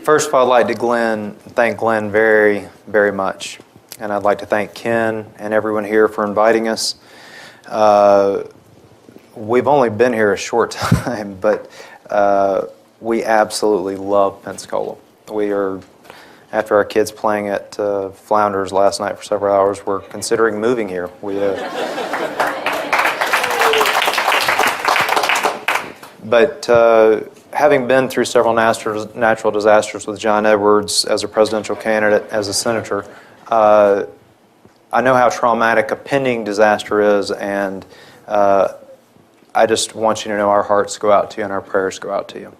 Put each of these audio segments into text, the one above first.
First of all, I'd like to thank Glenn very, very much. And I'd like to thank Ken and everyone here for inviting us. We've only been here a short time, but we absolutely love Pensacola. We are, after our kids playing at Flounders last night for several hours, we're considering moving here. But having been through several natural disasters with John Edwards as a presidential candidate, as a senator, I know how traumatic a pending disaster is, and I just want you to know our hearts go out to you and our prayers go out to you.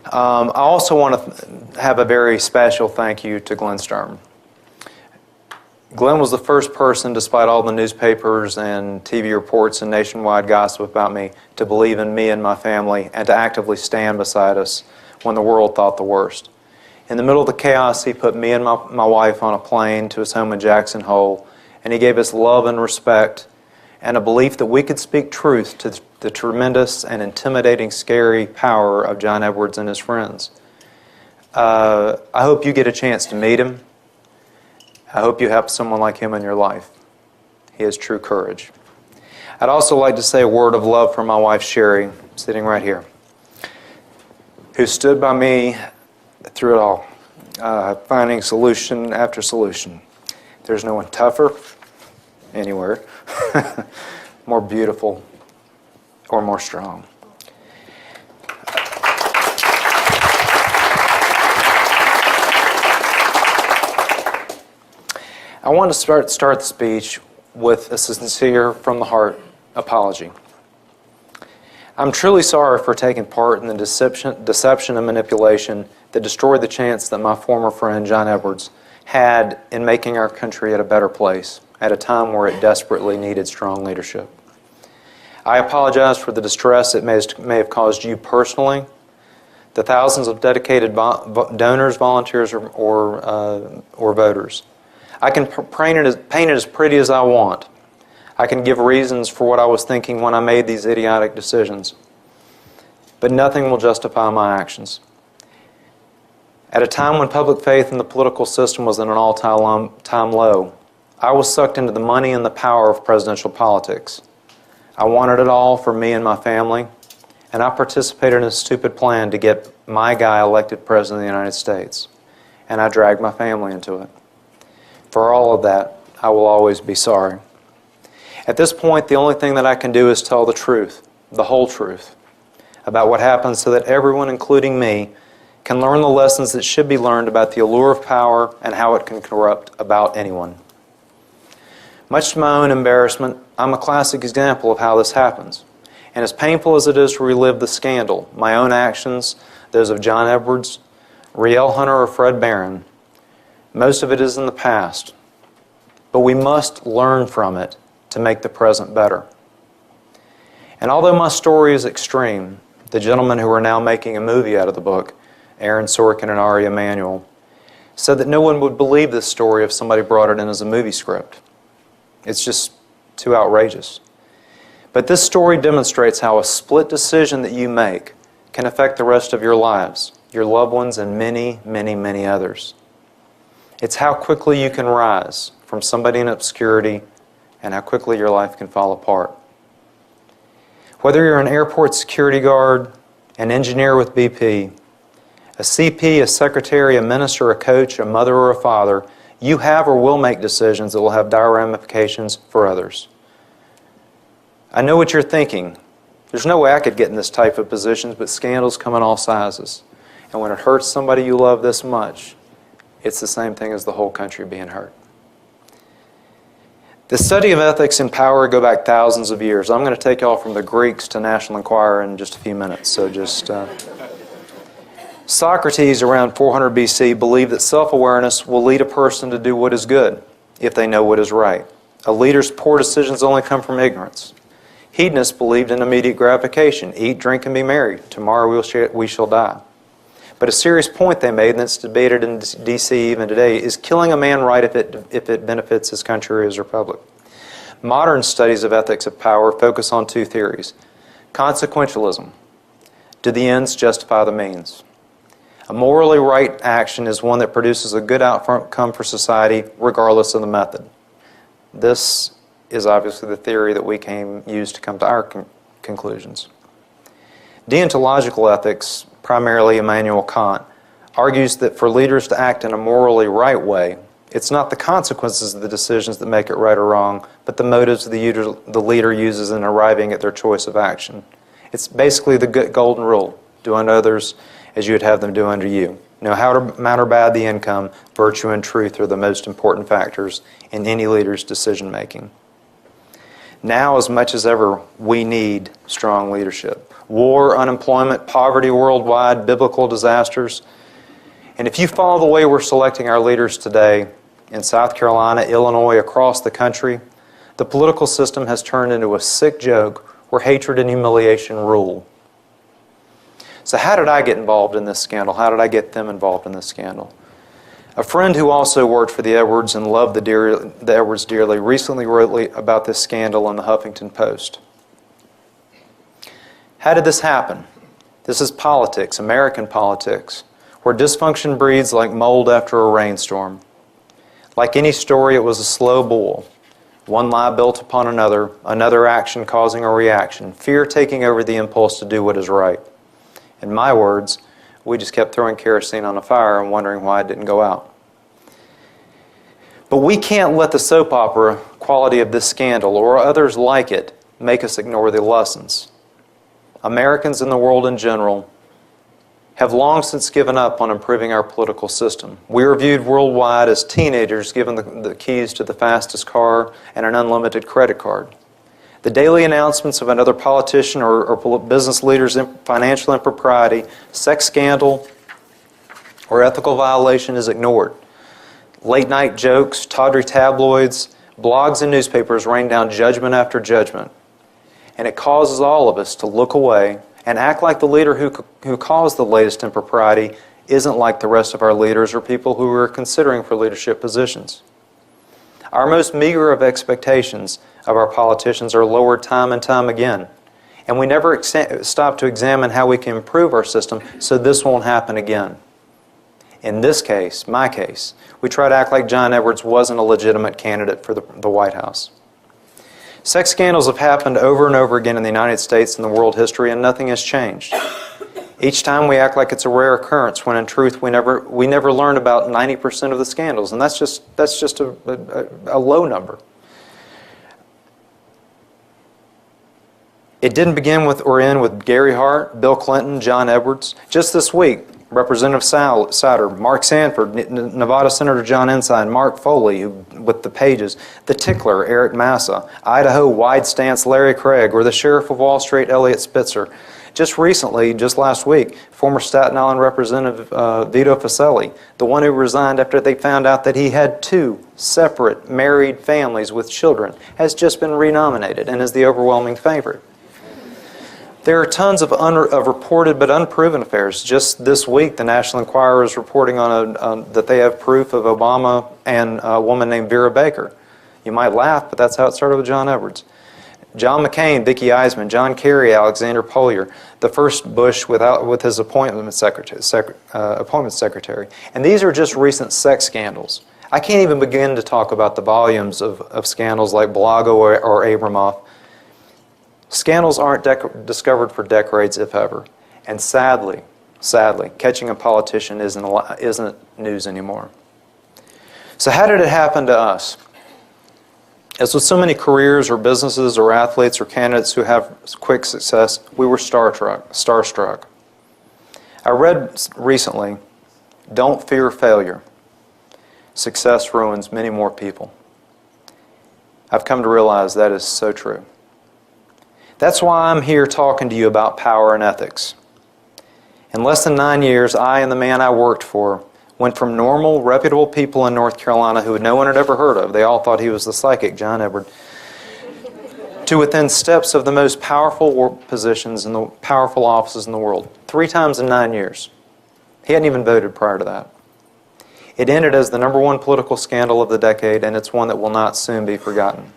I also want to have a very special thank you to Glenn Sturm. Glenn was the first person, despite all the newspapers and TV reports and nationwide gossip about me, to believe in me and my family and to actively stand beside us when the world thought the worst. In the middle of the chaos, he put me and my wife on a plane to his home in Jackson Hole, and he gave us love and respect and a belief that we could speak truth to the tremendous and intimidating, scary power of John Edwards and his friends. I hope you get a chance to meet him. I hope you have someone like him in your life. He has true courage. I'd also like to say a word of love for my wife, Sherry, sitting right here, who stood by me through it all, finding solution after solution. There's no one tougher anywhere, more beautiful, or more strong. I want to start the speech with a sincere, from the heart apology. I'm truly sorry for taking part in the deception and manipulation that destroyed the chance that my former friend John Edwards had in making our country a better place at a time where it desperately needed strong leadership. I apologize for the distress it may have caused you personally, the thousands of dedicated donors, volunteers, or voters. I can paint it as pretty as I want. I can give reasons for what I was thinking when I made these idiotic decisions. But nothing will justify my actions. At a time when public faith in the political system was at an all-time low, I was sucked into the money and the power of presidential politics. I wanted it all for me and my family, and I participated in a stupid plan to get my guy elected president of the United States, and I dragged my family into it. For all of that, I will always be sorry. At this point, the only thing that I can do is tell the truth, the whole truth, about what happened so that everyone, including me, can learn the lessons that should be learned about the allure of power and how it can corrupt about anyone. Much to my own embarrassment, I'm a classic example of how this happens. And as painful as it is to relive the scandal, my own actions, those of John Edwards, Riel Hunter, or Fred Barron, most of it is in the past, but we must learn from it to make the present better. And although my story is extreme, the gentlemen who are now making a movie out of the book, Aaron Sorkin and Ari Emanuel, said that no one would believe this story if somebody brought it in as a movie script. It's just too outrageous. But this story demonstrates how a split decision that you make can affect the rest of your lives, your loved ones, and many, many, many others. It's how quickly you can rise from somebody in obscurity and how quickly your life can fall apart. Whether you're an airport security guard, an engineer with BP, a CP, a secretary, a minister, a coach, a mother, or a father, you have or will make decisions that will have dire ramifications for others. I know what you're thinking. There's no way I could get in this type of positions, but scandals come in all sizes. And when it hurts somebody you love this much, it's the same thing as the whole country being hurt. The study of ethics and power go back thousands of years. I'm going to take you all from the Greeks to National Enquirer in just a few minutes. So Socrates, around 400 BC, believed that self-awareness will lead a person to do what is good if they know what is right. A leader's poor decisions only come from ignorance. Hedonists believed in immediate gratification. Eat, drink, and be merry. Tomorrow we shall die. But a serious point they made, and it's debated in D.C. even today, is killing a man right if it benefits his country or his republic. Modern studies of ethics of power focus on two theories. Consequentialism. Do the ends justify the means? A morally right action is one that produces a good outcome for society regardless of the method. This is obviously the theory that we use to come to our conclusions. Deontological ethics, primarily Immanuel Kant, argues that for leaders to act in a morally right way, it's not the consequences of the decisions that make it right or wrong, but the motives the leader uses in arriving at their choice of action. It's basically the golden rule: do unto others as you would have them do unto you. No matter bad the income, virtue and truth are the most important factors in any leader's decision making. Now, as much as ever, we need strong leadership. War, unemployment, poverty worldwide, biblical disasters. And if you follow the way we're selecting our leaders today in South Carolina, Illinois, across the country, the political system has turned into a sick joke where hatred and humiliation rule. So how did I get involved in this scandal? How did I get them involved in this scandal? A friend who also worked for the Edwards and loved the Edwards dearly recently wrote about this scandal in the Huffington Post. How did this happen? This is politics, American politics, where dysfunction breeds like mold after a rainstorm. Like any story, it was a slow boil. One lie built upon another action causing a reaction, fear taking over the impulse to do what is right. In my words, we just kept throwing kerosene on a fire and wondering why it didn't go out. But we can't let the soap opera quality of this scandal or others like it make us ignore the lessons. Americans and the world in general have long since given up on improving our political system. We are viewed worldwide as teenagers given the keys to the fastest car and an unlimited credit card. The daily announcements of another politician or business leader's financial impropriety, sex scandal, or ethical violation is ignored. Late-night jokes, tawdry tabloids, blogs and newspapers rain down judgment after judgment. And it causes all of us to look away and act like the leader who caused the latest impropriety isn't like the rest of our leaders or people who we're considering for leadership positions. Our most meager of expectations of our politicians are lowered time and time again, and we never stop to examine how we can improve our system so this won't happen again. In this case, my case, we try to act like John Edwards wasn't a legitimate candidate for the White House. Sex scandals have happened over and over again in the United States and the world history, and nothing has changed. Each time we act like it's a rare occurrence, when in truth we never learn about 90% of the scandals, and that's just a low number. It didn't begin with or end with Gary Hart, Bill Clinton, John Edwards. Just this week, Representative Souder, Mark Sanford, Nevada Senator John Ensign, Mark Foley, with the Pages, the Tickler, Eric Massa, Idaho Wide Stance, Larry Craig, or the Sheriff of Wall Street, Elliot Spitzer. Just recently, just last week, former Staten Island Representative Vito Fossely, the one who resigned after they found out that he had 2 separate married families with children, has just been renominated and is the overwhelming favorite. There are tons of reported but unproven affairs. Just this week, the National Enquirer is reporting that they have proof of Obama and a woman named Vera Baker. You might laugh, but that's how it started with John Edwards. John McCain, Vicki Eisman, John Kerry, Alexander Polier, the first Bush with his appointment secretary. And these are just recent sex scandals. I can't even begin to talk about the volumes of scandals like Blago or Abramoff. Scandals aren't discovered for decades, if ever. And sadly, catching a politician isn't news anymore. So how did it happen to us? As with so many careers or businesses or athletes or candidates who have quick success, we were starstruck. I read recently, "Don't fear failure. Success ruins many more people." I've come to realize that is so true. That's why I'm here talking to you about power and ethics. In less than 9 years, I and the man I worked for went from normal, reputable people in North Carolina who no one had ever heard of, they all thought he was the psychic, John Edward, to within steps of the most powerful positions and the powerful offices in the world. 3 times in 9 years. He hadn't even voted prior to that. It ended as the #1 political scandal of the decade, and it's one that will not soon be forgotten.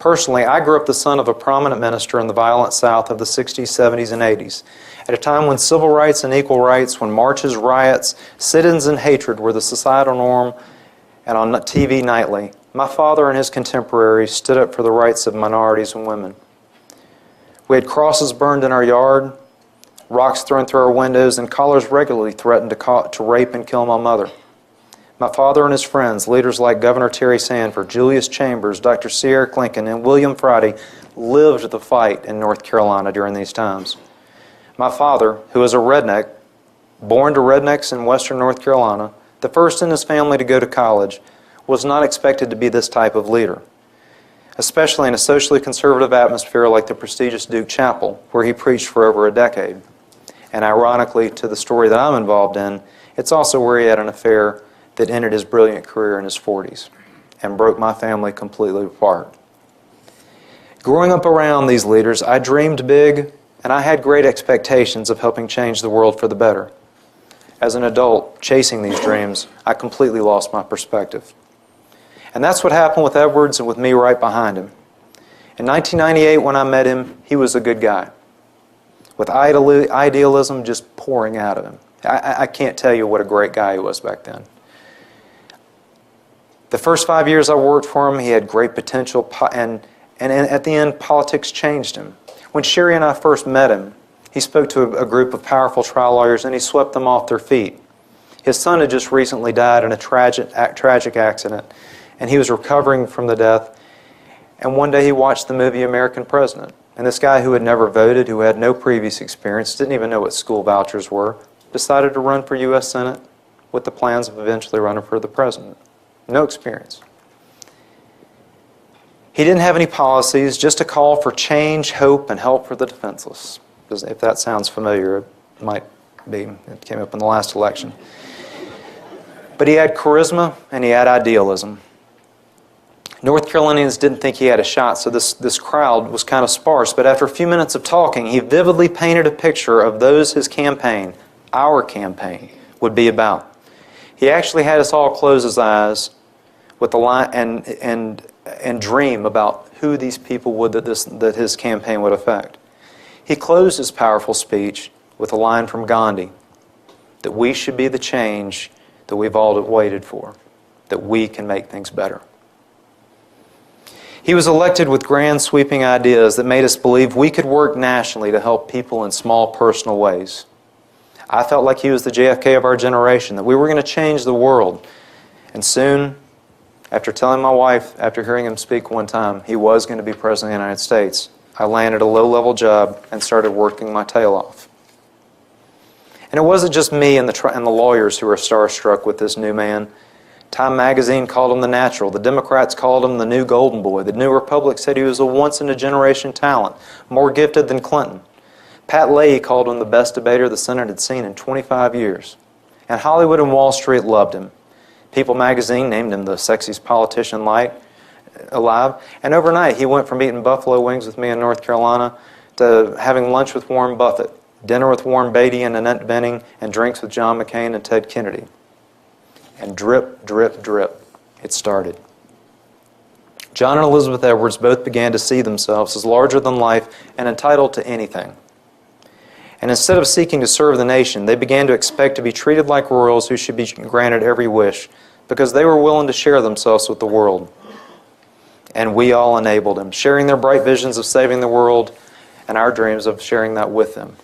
Personally, I grew up the son of a prominent minister in the violent South of the 60s, 70s, and 80s, at a time when civil rights and equal rights, when marches, riots, sit-ins, and hatred were the societal norm and on TV nightly. My father and his contemporaries stood up for the rights of minorities and women. We had crosses burned in our yard, rocks thrown through our windows, and callers regularly threatened to rape and kill my mother. My father and his friends, leaders like Governor Terry Sanford, Julius Chambers, Dr. C. Eric Lincoln, and William Friday, lived the fight in North Carolina during these times. My father, who was a redneck, born to rednecks in western North Carolina, the first in his family to go to college, was not expected to be this type of leader, especially in a socially conservative atmosphere like the prestigious Duke Chapel, where he preached for over a decade. And ironically, to the story that I'm involved in, it's also where he had an affair that ended his brilliant career in his 40s and broke my family completely apart. Growing up around these leaders, I dreamed big, and I had great expectations of helping change the world for the better. As an adult, chasing these dreams, I completely lost my perspective. And that's what happened with Edwards and with me right behind him. In 1998, when I met him, he was a good guy, with idealism just pouring out of him. I can't tell you what a great guy he was back then. The first 5 years I worked for him, he had great potential, and at the end, politics changed him. When Sherry and I first met him, he spoke to a group of powerful trial lawyers, and he swept them off their feet. His son had just recently died in a tragic accident, and he was recovering from the death. And one day he watched the movie American President. And this guy who had never voted, who had no previous experience, didn't even know what school vouchers were, decided to run for U.S. Senate with the plans of eventually running for the president. No experience. He didn't have any policies, just a call for change, hope, and help for the defenseless. If that sounds familiar, it might be. It came up in the last election. But he had charisma and he had idealism. North Carolinians didn't think he had a shot, so this crowd was kind of sparse. But after a few minutes of talking, he vividly painted a picture of those his campaign, our campaign, would be about. He actually had us all close his eyes with the line and dream about who these people would that his campaign would affect. He closed his powerful speech with a line from Gandhi, that we should be the change that we've all waited for, that we can make things better. He was elected with grand sweeping ideas that made us believe we could work nationally to help people in small personal ways. I felt like he was the JFK of our generation, that we were going to change the world. And soon, after telling my wife, after hearing him speak one time, he was going to be President of the United States, I landed a low-level job and started working my tail off. And it wasn't just me and the lawyers who were starstruck with this new man. Time magazine called him the natural. The Democrats called him the new golden boy. The New Republic said he was a once-in-a-generation talent, more gifted than Clinton. Pat Leahy called him the best debater the Senate had seen in 25 years. And Hollywood and Wall Street loved him. People magazine named him the sexiest politician alive. And overnight, he went from eating buffalo wings with me in North Carolina to having lunch with Warren Buffett, dinner with Warren Beatty and Annette Bening, and drinks with John McCain and Ted Kennedy. And drip, drip, drip, it started. John and Elizabeth Edwards both began to see themselves as larger than life and entitled to anything. And instead of seeking to serve the nation, they began to expect to be treated like royals who should be granted every wish because they were willing to share themselves with the world. And we all enabled them, sharing their bright visions of saving the world and our dreams of sharing that with them.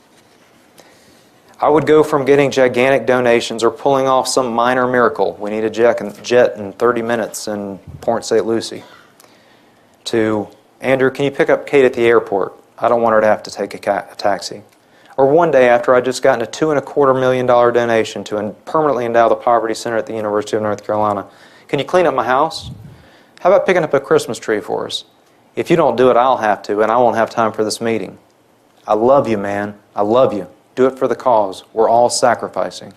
I would go from getting gigantic donations or pulling off some minor miracle, we need a jet in 30 minutes in Port St. Lucie, to, Andrew, can you pick up Kate at the airport? I don't want her to have to take a taxi. Or one day after I'd just gotten a $2.25 million donation to permanently endow the Poverty Center at the University of North Carolina. Can you clean up my house? How about picking up a Christmas tree for us? If you don't do it, I'll have to, and I won't have time for this meeting. I love you, man. I love you. Do it for the cause. We're all sacrificing.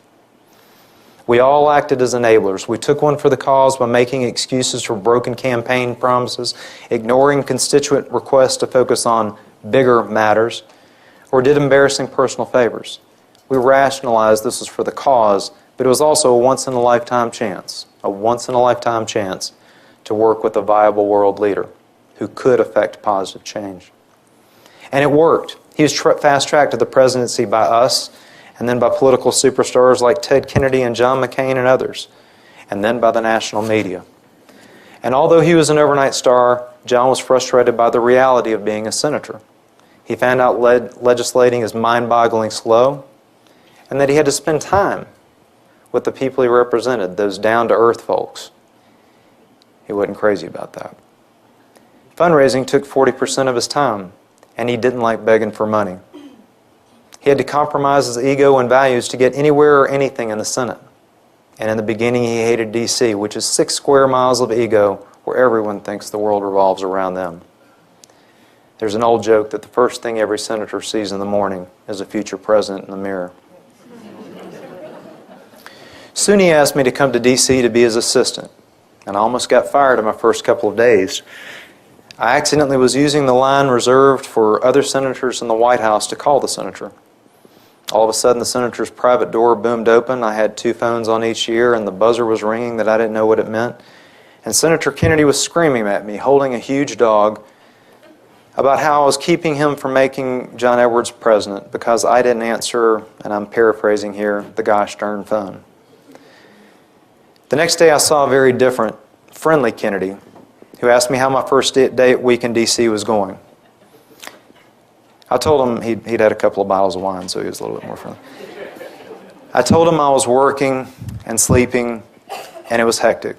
We all acted as enablers. We took one for the cause by making excuses for broken campaign promises, ignoring constituent requests to focus on bigger matters, or did embarrassing personal favors. We rationalized this was for the cause, but it was also a once-in-a-lifetime chance to work with a viable world leader who could affect positive change. And it worked. He was fast-tracked to the presidency by us, and then by political superstars like Ted Kennedy and John McCain and others, and then by the national media. And although he was an overnight star, John was frustrated by the reality of being a senator. He found out legislating is mind-boggling slow, and that he had to spend time with the people he represented, those down-to-earth folks. He wasn't crazy about that. Fundraising took 40% of his time, and he didn't like begging for money. He had to compromise his ego and values to get anywhere or anything in the Senate. And in the beginning, he hated D.C., which is 6 square miles of ego where everyone thinks the world revolves around them. There's an old joke that the first thing every senator sees in the morning is a future president in the mirror. Soon he asked me to come to D.C. to be his assistant, and I almost got fired in my first couple of days. I accidentally was using the line reserved for other senators in the White House to call the senator. All of a sudden, the senator's private door boomed open. I had 2 phones on each ear, and the buzzer was ringing that I didn't know what it meant. And Senator Kennedy was screaming at me, holding a huge dog, about how I was keeping him from making John Edwards president because I didn't answer, and I'm paraphrasing here, the gosh darn phone. The next day, I saw a very different, friendly Kennedy, who asked me how my first week in D.C. was going. I told him he'd had a couple of bottles of wine, so he was a little bit more friendly. I told him I was working and sleeping, and it was hectic.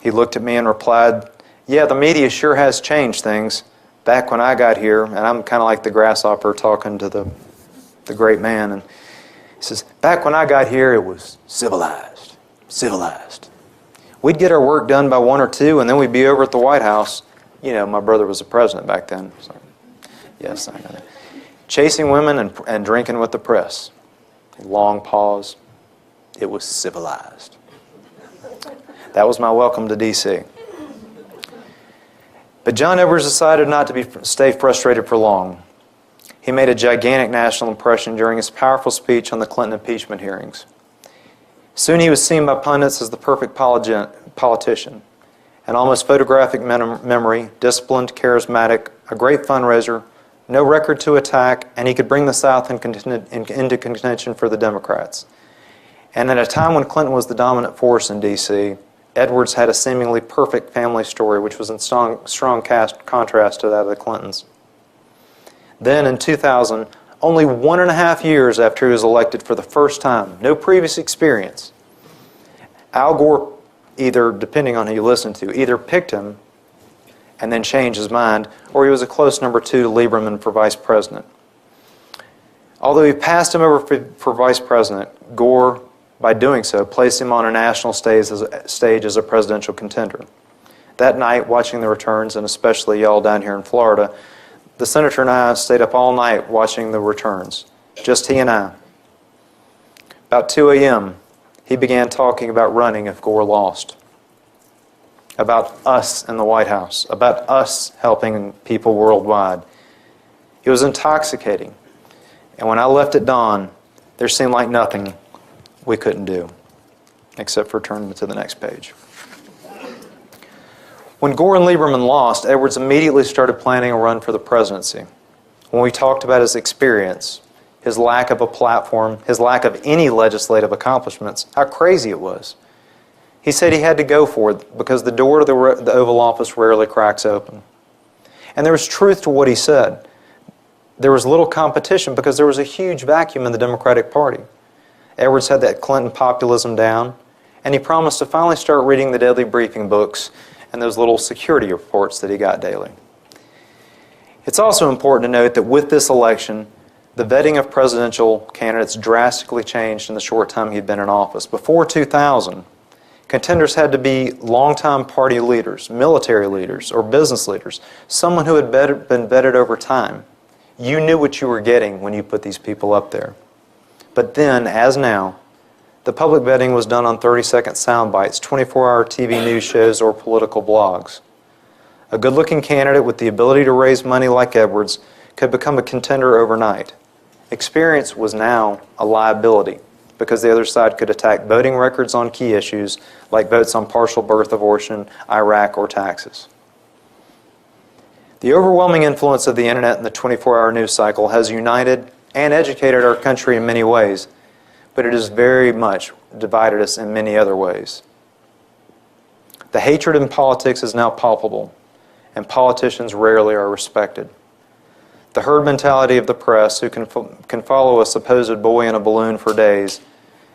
He looked at me and replied, "Yeah, the media sure has changed things. Back when I got here," and I'm kind of like the grasshopper talking to the great man, and he says, "Back when I got here, it was civilized. We'd get our work done by 1 or 2, and then we'd be over at the White House." You know, my brother was the president back then. So, yes, I know that. Chasing women and drinking with the press. Long pause. It was civilized. That was my welcome to D.C. But John Edwards decided not to stay frustrated for long. He made a gigantic national impression during his powerful speech on the Clinton impeachment hearings. Soon he was seen by pundits as the perfect politician, an almost photographic memory, disciplined, charismatic, a great fundraiser, no record to attack, and he could bring the South into contention for the Democrats. And at a time when Clinton was the dominant force in D.C., Edwards had a seemingly perfect family story, which was in strong contrast to that of the Clintons. Then in 2000, only 1.5 years after he was elected for the first time, no previous experience, Al Gore, either, depending on who you listen to, either picked him and then changed his mind, or he was a close number 2 to Lieberman for vice president. Although he passed him over for vice president, Gore, by doing so, placed him on a national stage as a presidential contender. That night, watching the returns, and especially y'all down here in Florida, the senator and I stayed up all night watching the returns, just he and I. About 2 a.m., he began talking about running if Gore lost, about us in the White House, about us helping people worldwide. It was intoxicating, and when I left at dawn, there seemed like nothing we couldn't do, except for turning to the next page. When Gore and Lieberman lost, Edwards immediately started planning a run for the presidency. When we talked about his experience, his lack of a platform, his lack of any legislative accomplishments, how crazy it was, he said he had to go for it because the door to the Oval Office rarely cracks open. And there was truth to what he said. There was little competition because there was a huge vacuum in the Democratic Party. Edwards had that Clinton populism down, and he promised to finally start reading the daily briefing books and those little security reports that he got daily. It's also important to note that with this election, the vetting of presidential candidates drastically changed in the short time he'd been in office. Before 2000, contenders had to be longtime party leaders, military leaders, or business leaders, someone who had been vetted over time. You knew what you were getting when you put these people up there. But then, as now, the public vetting was done on 30-second sound bites, 24-hour TV news shows, or political blogs. A good-looking candidate with the ability to raise money like Edwards could become a contender overnight. Experience was now a liability because the other side could attack voting records on key issues like votes on partial birth abortion, Iraq, or taxes. The overwhelming influence of the internet and the 24-hour news cycle has united and educated our country in many ways, but it has very much divided us in many other ways. The hatred in politics is now palpable, and politicians rarely are respected. The herd mentality of the press, who can follow a supposed boy in a balloon for days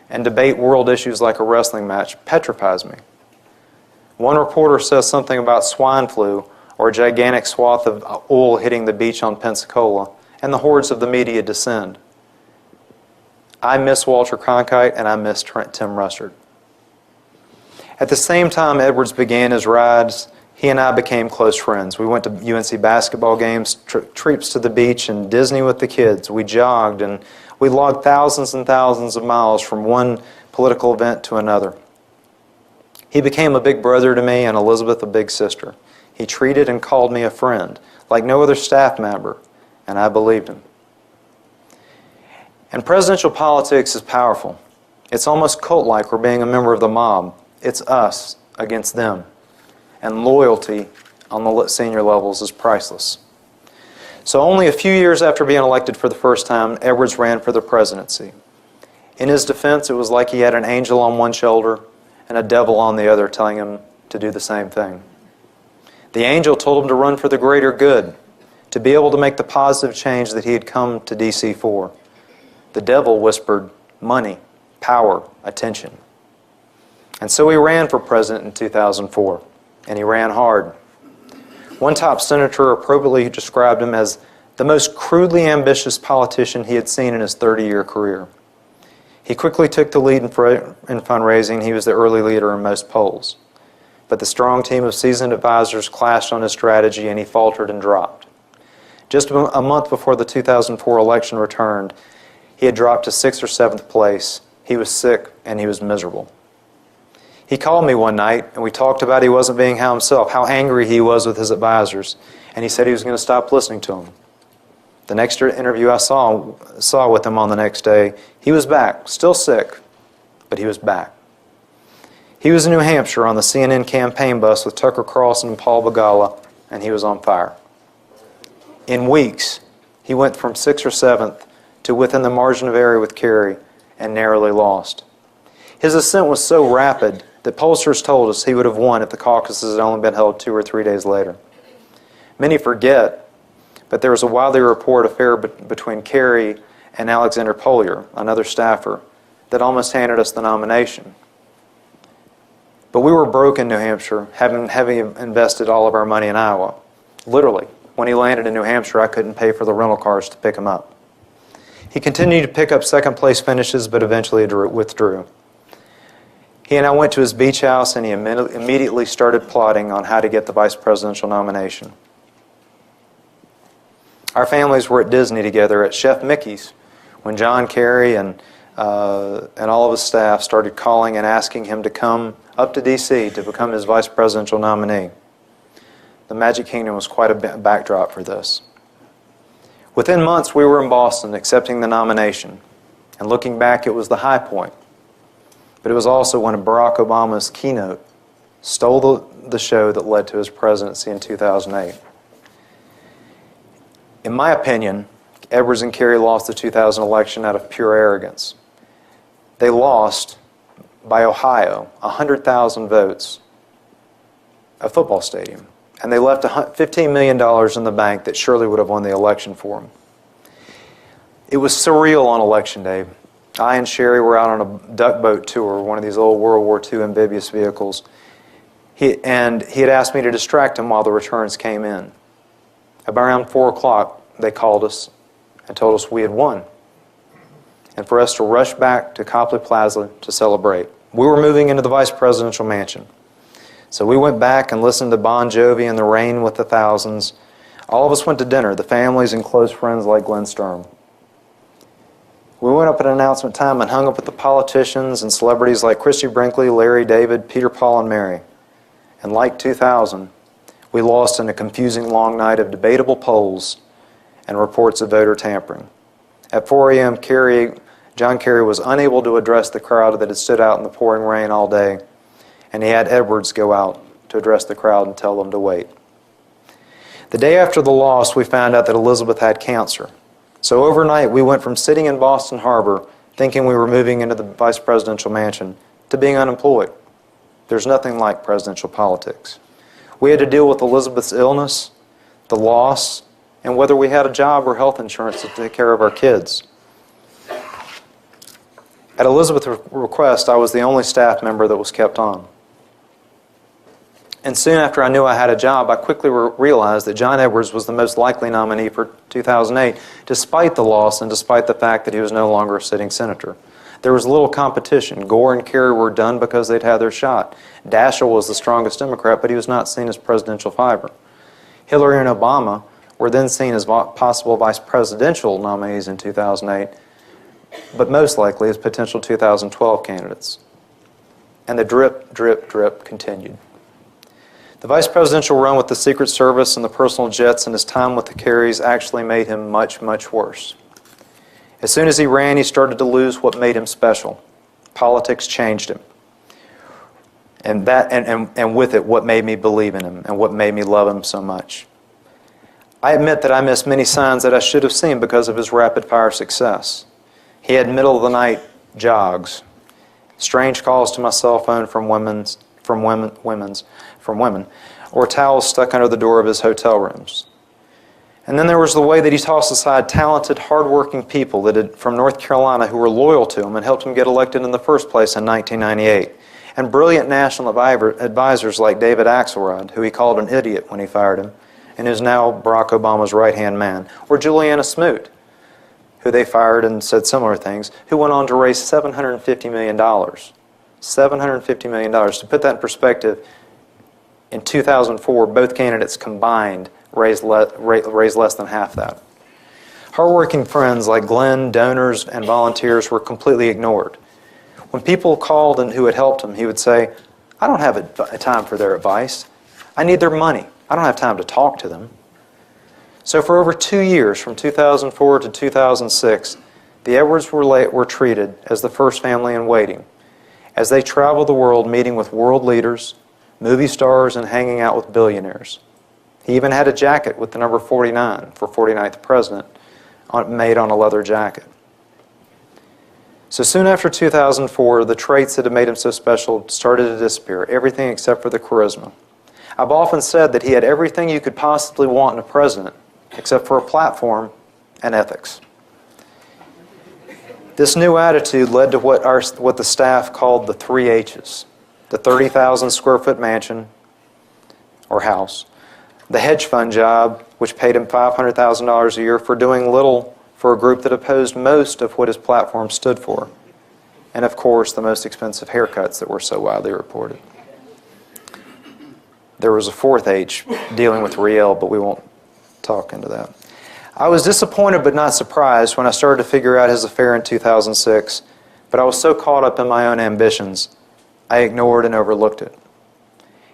and debate world issues like a wrestling match, petrifies me. One reporter says something about swine flu or a gigantic swath of oil hitting the beach on Pensacola, and the hordes of the media descend. I miss Walter Cronkite, and I miss Tim Russert. At the same time Edwards began his rise, he and I became close friends. We went to UNC basketball games, trips to the beach, and Disney with the kids. We jogged, and we logged thousands and thousands of miles from one political event to another. He became a big brother to me, and Elizabeth a big sister. He treated and called me a friend, like no other staff member, and I believed him. And presidential politics is powerful. It's almost cult-like we're being a member of the mob. It's us against them. And loyalty on the senior levels is priceless. So only a few years after being elected for the first time, Edwards ran for the presidency. In his defense, it was like he had an angel on one shoulder and a devil on the other telling him to do the same thing. The angel told him to run for the greater good, to be able to make the positive change that he had come to D.C. for. The devil whispered, money, power, attention. And so he ran for president in 2004, and he ran hard. One top senator appropriately described him as the most crudely ambitious politician he had seen in his 30-year career. He quickly took the lead in fundraising. He was the early leader in most polls. But the strong team of seasoned advisors clashed on his strategy, and he faltered and dropped. Just a month before the 2004 election returned, he had dropped to 6th or 7th place. He was sick, and he was miserable. He called me one night, and we talked about he wasn't being himself, how angry he was with his advisors, and he said he was going to stop listening to them. The next interview I saw with him on the next day, he was back, still sick, but he was back. He was in New Hampshire on the CNN campaign bus with Tucker Carlson and Paul Begala, and he was on fire. In weeks, he went from 6th or 7th to within the margin of error with Kerry and narrowly lost. His ascent was so rapid that pollsters told us he would have won if the caucuses had only been held 2 or 3 days later. Many forget, but there was a widely reported affair between Kerry and Alexander Polier, another staffer, that almost handed us the nomination. But we were broke in New Hampshire, having invested all of our money in Iowa. Literally, when he landed in New Hampshire, I couldn't pay for the rental cars to pick him up. He continued to pick up second-place finishes, but eventually withdrew. He and I went to his beach house, and he immediately started plotting on how to get the vice presidential nomination. Our families were at Disney together at Chef Mickey's when John Kerry and all of his staff started calling and asking him to come up to D.C. to become his vice presidential nominee. The Magic Kingdom was quite a backdrop for this. Within months, we were in Boston accepting the nomination, and looking back, it was the high point. But it was also when Barack Obama's keynote stole the show that led to his presidency in 2008. In my opinion, Edwards and Kerry lost the 2000 election out of pure arrogance. They lost, by Ohio, 100,000 votes, a football stadium. And they left $15 million in the bank that surely would have won the election for them. It was surreal on Election Day. I and Sherry were out on a duck boat tour, one of these old World War II amphibious vehicles. He had asked me to distract him while the returns came in. Around 4 o'clock, they called us and told us we had won, and for us to rush back to Copley Plaza to celebrate. We were moving into the vice presidential mansion. So we went back and listened to Bon Jovi and The Rain with the Thousands. All of us went to dinner, the families and close friends like Glenn Sturm. We went up at announcement time and hung up with the politicians and celebrities like Christy Brinkley, Larry David, Peter, Paul, and Mary. And like 2000, we lost in a confusing long night of debatable polls and reports of voter tampering. At 4 a.m., John Kerry was unable to address the crowd that had stood out in the pouring rain all day, and he had Edwards go out to address the crowd and tell them to wait. The day after the loss, we found out that Elizabeth had cancer. So overnight, we went from sitting in Boston Harbor, thinking we were moving into the vice presidential mansion, to being unemployed. There's nothing like presidential politics. We had to deal with Elizabeth's illness, the loss, and whether we had a job or health insurance to take care of our kids. At Elizabeth's request, I was the only staff member that was kept on. And soon after I knew I had a job, I quickly realized that John Edwards was the most likely nominee for 2008, despite the loss and despite the fact that he was no longer a sitting senator. There was little competition. Gore and Kerry were done because they'd had their shot. Daschle was the strongest Democrat, but he was not seen as presidential fiber. Hillary and Obama were then seen as possible vice presidential nominees in 2008, but most likely as potential 2012 candidates. And the drip, drip, drip continued. The vice presidential run with the Secret Service and the personal jets and his time with the Kerrys actually made him much, much worse. As soon as he ran, he started to lose what made him special. Politics changed him. And with it, what made me believe in him and what made me love him so much. I admit that I missed many signs that I should have seen because of his rapid-fire success. He had middle-of-the-night jogs, strange calls to my cell phone from women, or towels stuck under the door of his hotel rooms. And then there was the way that he tossed aside talented, hard-working people from North Carolina who were loyal to him and helped him get elected in the first place in 1998. And brilliant national advisors like David Axelrod, who he called an idiot when he fired him, and is now Barack Obama's right-hand man. Or Juliana Smoot, who they fired and said similar things, who went on to raise $750 million. $750 million. To put that in perspective, in 2004, both candidates combined raised less than half that. Hardworking friends like Glenn, donors, and volunteers were completely ignored. When people called and who had helped him, he would say, I don't have a time for their advice. I need their money. I don't have time to talk to them. So for over 2 years, from 2004 to 2006, the Edwards were treated as the first family in waiting, as they traveled the world meeting with world leaders, movie stars, and hanging out with billionaires. He even had a jacket with the number 49 for 49th president made on a leather jacket. So soon after 2004, the traits that had made him so special started to disappear, everything except for the charisma. I've often said that he had everything you could possibly want in a president, except for a platform and ethics. This new attitude led to what the staff called the 3 H's. The 30,000 square foot mansion, or house, the hedge fund job, which paid him $500,000 a year for doing little for a group that opposed most of what his platform stood for, and of course the most expensive haircuts that were so widely reported. There was a 4th H dealing with Riel, but we won't talk into that. I was disappointed but not surprised when I started to figure out his affair in 2006, but I was so caught up in my own ambitions, I ignored and overlooked it.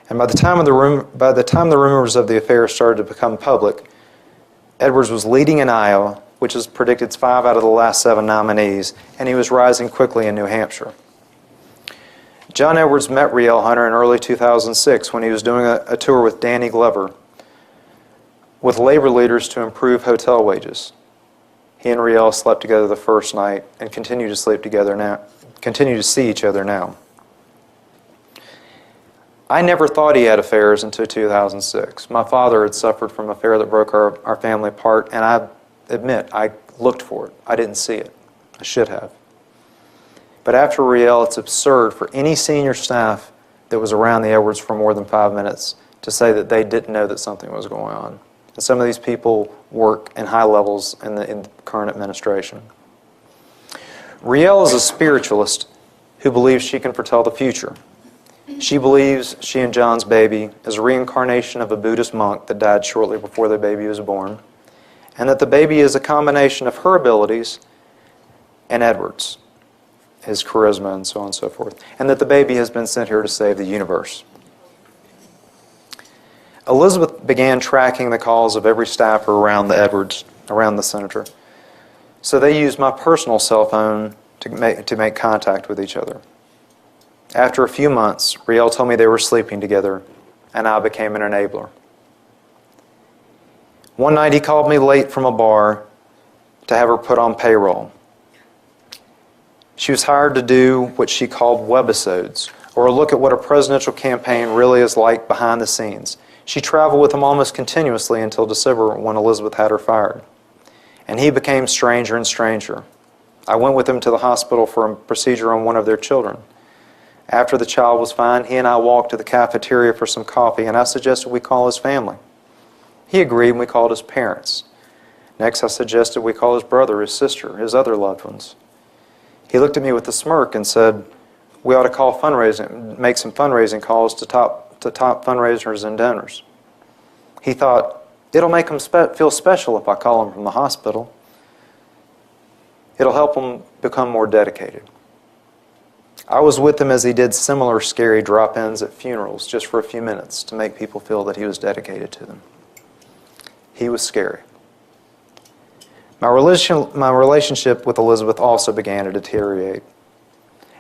And by the time the rumors of the affair started to become public, Edwards was leading in Iowa, which has predicted 5 out of the last 7 nominees, and he was rising quickly in New Hampshire. John Edwards met Riel Hunter in early 2006 when he was doing a tour with Danny Glover with labor leaders to improve hotel wages. He and Riel slept together the first night and continue to see each other now. I never thought he had affairs until 2006. My father had suffered from an affair that broke our family apart, and I admit, I looked for it. I didn't see it. I should have. But after Riel, it's absurd for any senior staff that was around the Edwards for more than 5 minutes to say that they didn't know that something was going on. And some of these people work in high levels in the current administration. Riel is a spiritualist who believes she can foretell the future. She believes she and John's baby is a reincarnation of a Buddhist monk that died shortly before the baby was born, and that the baby is a combination of her abilities and Edward's, his charisma and so on and so forth, and that the baby has been sent here to save the universe. Elizabeth began tracking the calls of every staffer around the Edwards, around the senator, so they used my personal cell phone to make contact with each other. After a few months, Riel told me they were sleeping together, and I became an enabler. One night he called me late from a bar to have her put on payroll. She was hired to do what she called webisodes, or a look at what a presidential campaign really is like behind the scenes. She traveled with him almost continuously until December, when Elizabeth had her fired. And he became stranger and stranger. I went with him to the hospital for a procedure on one of their children. After the child was fine, he and I walked to the cafeteria for some coffee, and I suggested we call his family. He agreed, and we called his parents. Next, I suggested we call his brother, his sister, his other loved ones. He looked at me with a smirk and said, we ought to call fundraising, make some fundraising calls to top fundraisers and donors. He thought, it'll make them feel special if I call them from the hospital. It'll help them become more dedicated. I was with him as he did similar scary drop-ins at funerals just for a few minutes to make people feel that he was dedicated to them. He was scary. My relationship with Elizabeth also began to deteriorate.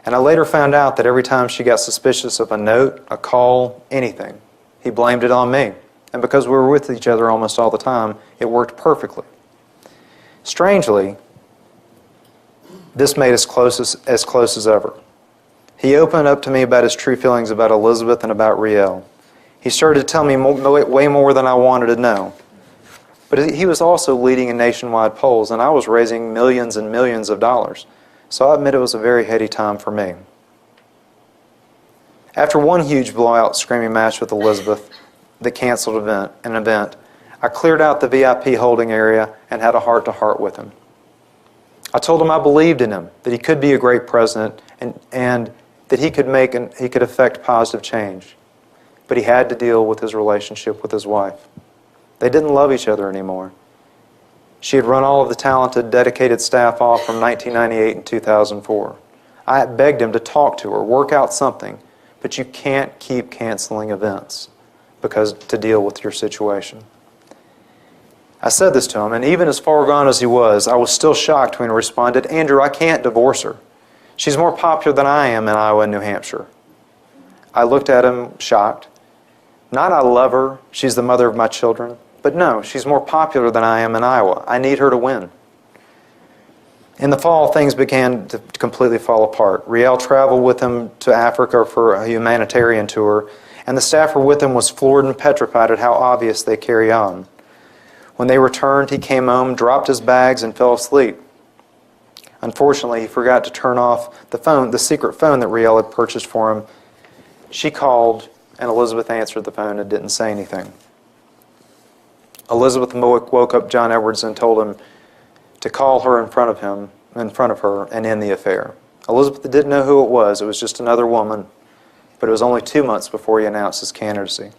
And I later found out that every time she got suspicious of a note, a call, anything, he blamed it on me. And because we were with each other almost all the time, it worked perfectly. Strangely, this made us as close as ever. He opened up to me about his true feelings about Elizabeth and about Riel. He started to tell me way more than I wanted to know. But he was also leading in nationwide polls, and I was raising millions and millions of dollars. So I admit it was a very heady time for me. After one huge blowout screaming match with Elizabeth that canceled an event, I cleared out the VIP holding area and had a heart-to-heart with him. I told him I believed in him, that he could be a great president, and that he could affect positive change. But he had to deal with his relationship with his wife. They didn't love each other anymore. She had run all of the talented, dedicated staff off from 1998 and 2004. I begged him to talk to her, work out something, but you can't keep canceling events to deal with your situation. I said this to him, and even as far gone as he was, I was still shocked when he responded, Andrew, I can't divorce her. She's more popular than I am in Iowa and New Hampshire. I looked at him shocked. Not I love her, she's the mother of my children, but no, she's more popular than I am in Iowa. I need her to win. In the fall, things began to completely fall apart. Riel traveled with him to Africa for a humanitarian tour, and the staffer with him was floored and petrified at how obvious they carry on. When they returned, he came home, dropped his bags, and fell asleep. Unfortunately, he forgot to turn off the secret phone that Riel had purchased for him. She called, and Elizabeth answered the phone and didn't say anything. Elizabeth woke up John Edwards and told him to call her in front of her, and end the affair. Elizabeth didn't know who it was. It was just another woman, but it was only 2 months before he announced his candidacy.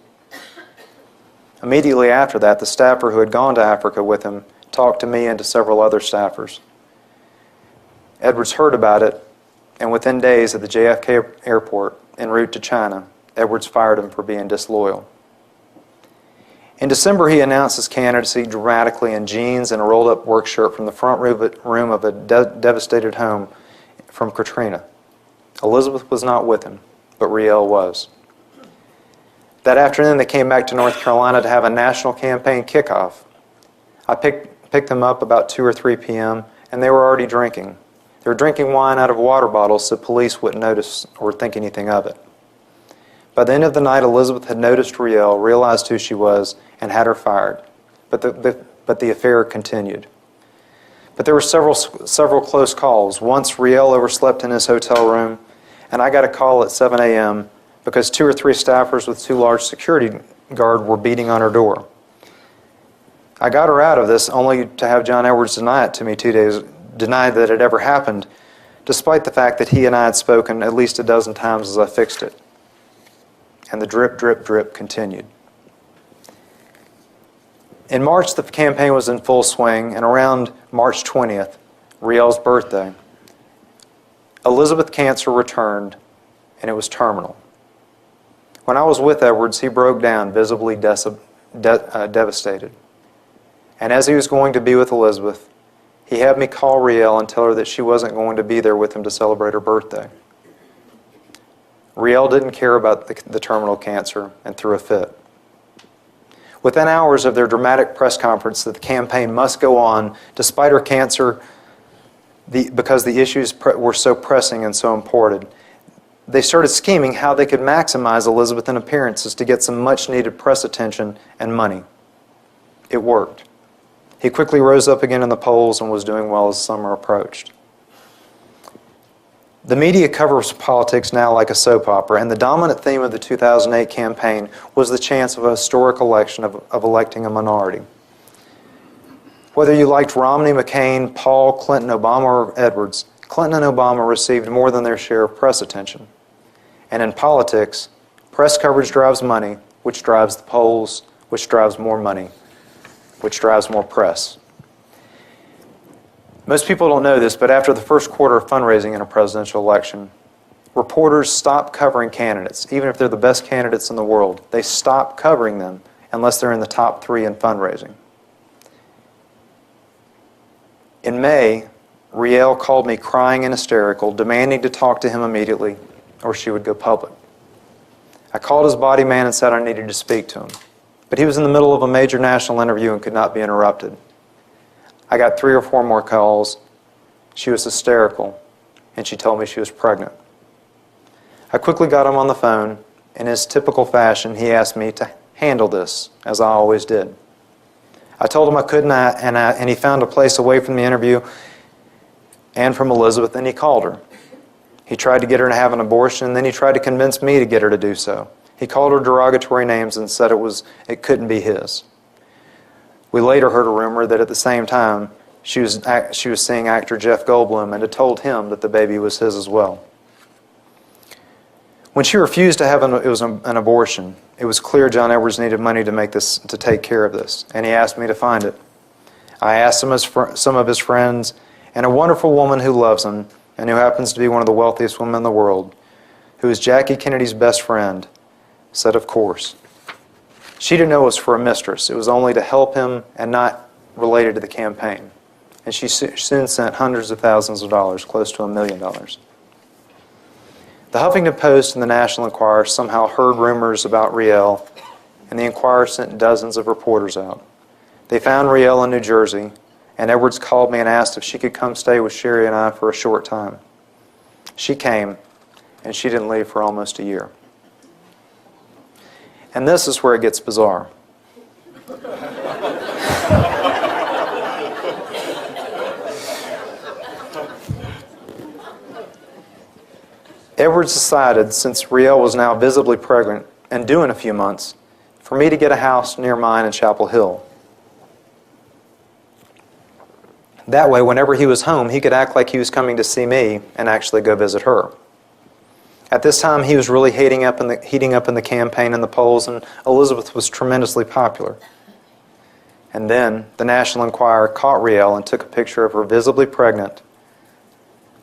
Immediately after that, the staffer who had gone to Africa with him talked to me and to several other staffers. Edwards heard about it, and within days at the JFK airport en route to China, Edwards fired him for being disloyal. In December, he announced his candidacy dramatically in jeans and a rolled-up work shirt from the front room of a devastated home from Katrina. Elizabeth was not with him, but Riel was. That afternoon, they came back to North Carolina to have a national campaign kickoff. I picked them up about 2 or 3 p.m., and they were already drinking. They were drinking wine out of water bottles so police wouldn't notice or think anything of it. By the end of the night, Elizabeth had noticed Riel, realized who she was, and had her fired. But the affair continued. But there were several close calls. Once, Riel overslept in his hotel room, and I got a call at 7 a.m. because 2 or 3 staffers with 2 large security guards were beating on her door. I got her out of this only to have John Edwards deny it to me 2 days, deny that it ever happened, despite the fact that he and I had spoken at least a dozen times as I fixed it. And the drip, drip, drip continued. In March, the campaign was in full swing, and around March 20th, Riel's birthday, Elizabeth cancer returned, and it was terminal. When I was with Edwards, he broke down, visibly devastated. And as he was going to be with Elizabeth, he had me call Riel and tell her that she wasn't going to be there with him to celebrate her birthday. Riel didn't care about the terminal cancer and threw a fit. Within hours of their dramatic press conference that the campaign must go on despite her cancer, because the issues were so pressing and so important, they started scheming how they could maximize Elizabeth in appearances to get some much-needed press attention and money. It worked. He quickly rose up again in the polls and was doing well as summer approached. The media covers politics now like a soap opera, and the dominant theme of the 2008 campaign was the chance of a historic election of electing a minority. Whether you liked Romney, McCain, Paul, Clinton, Obama, or Edwards, Clinton and Obama received more than their share of press attention. And in politics, press coverage drives money, which drives the polls, which drives more money, which drives more press. Most people don't know this, but after the first quarter of fundraising in a presidential election, reporters stop covering candidates, even if they're the best candidates in the world. They stop covering them unless they're in the top 3 in fundraising. In May, Riel called me crying and hysterical, demanding to talk to him immediately, or she would go public. I called his body man and said I needed to speak to him, but he was in the middle of a major national interview and could not be interrupted. I got 3 or 4 more calls. She was hysterical, and she told me she was pregnant. I quickly got him on the phone. In his typical fashion, he asked me to handle this, as I always did. I told him I couldn't, and he found a place away from the interview and from Elizabeth, and he called her. He tried to get her to have an abortion, and then he tried to convince me to get her to do so. He called her derogatory names and said it couldn't be his. We later heard a rumor that at the same time she was seeing actor Jeff Goldblum and had told him that the baby was his as well. When she refused to have an abortion, it was clear John Edwards needed money to take care of this, and he asked me to find it. I asked some of his friends, and a wonderful woman who loves him and who happens to be one of the wealthiest women in the world, who is Jackie Kennedy's best friend, said of course. She didn't know it was for a mistress. It was only to help him and not related to the campaign. And she soon sent hundreds of thousands of dollars, close to $1 million. The Huffington Post and the National Enquirer somehow heard rumors about Riel, and the Enquirer sent dozens of reporters out. They found Riel in New Jersey, and Edwards called me and asked if she could come stay with Sherry and I for a short time. She came, and she didn't leave for almost a year. And this is where it gets bizarre. Edwards decided, since Riel was now visibly pregnant and due in a few months, for me to get a house near mine in Chapel Hill. That way, whenever he was home, he could act like he was coming to see me and actually go visit her. At this time, he was really heating up in the campaign and the polls, and Elizabeth was tremendously popular. And then the National Enquirer caught Riel and took a picture of her visibly pregnant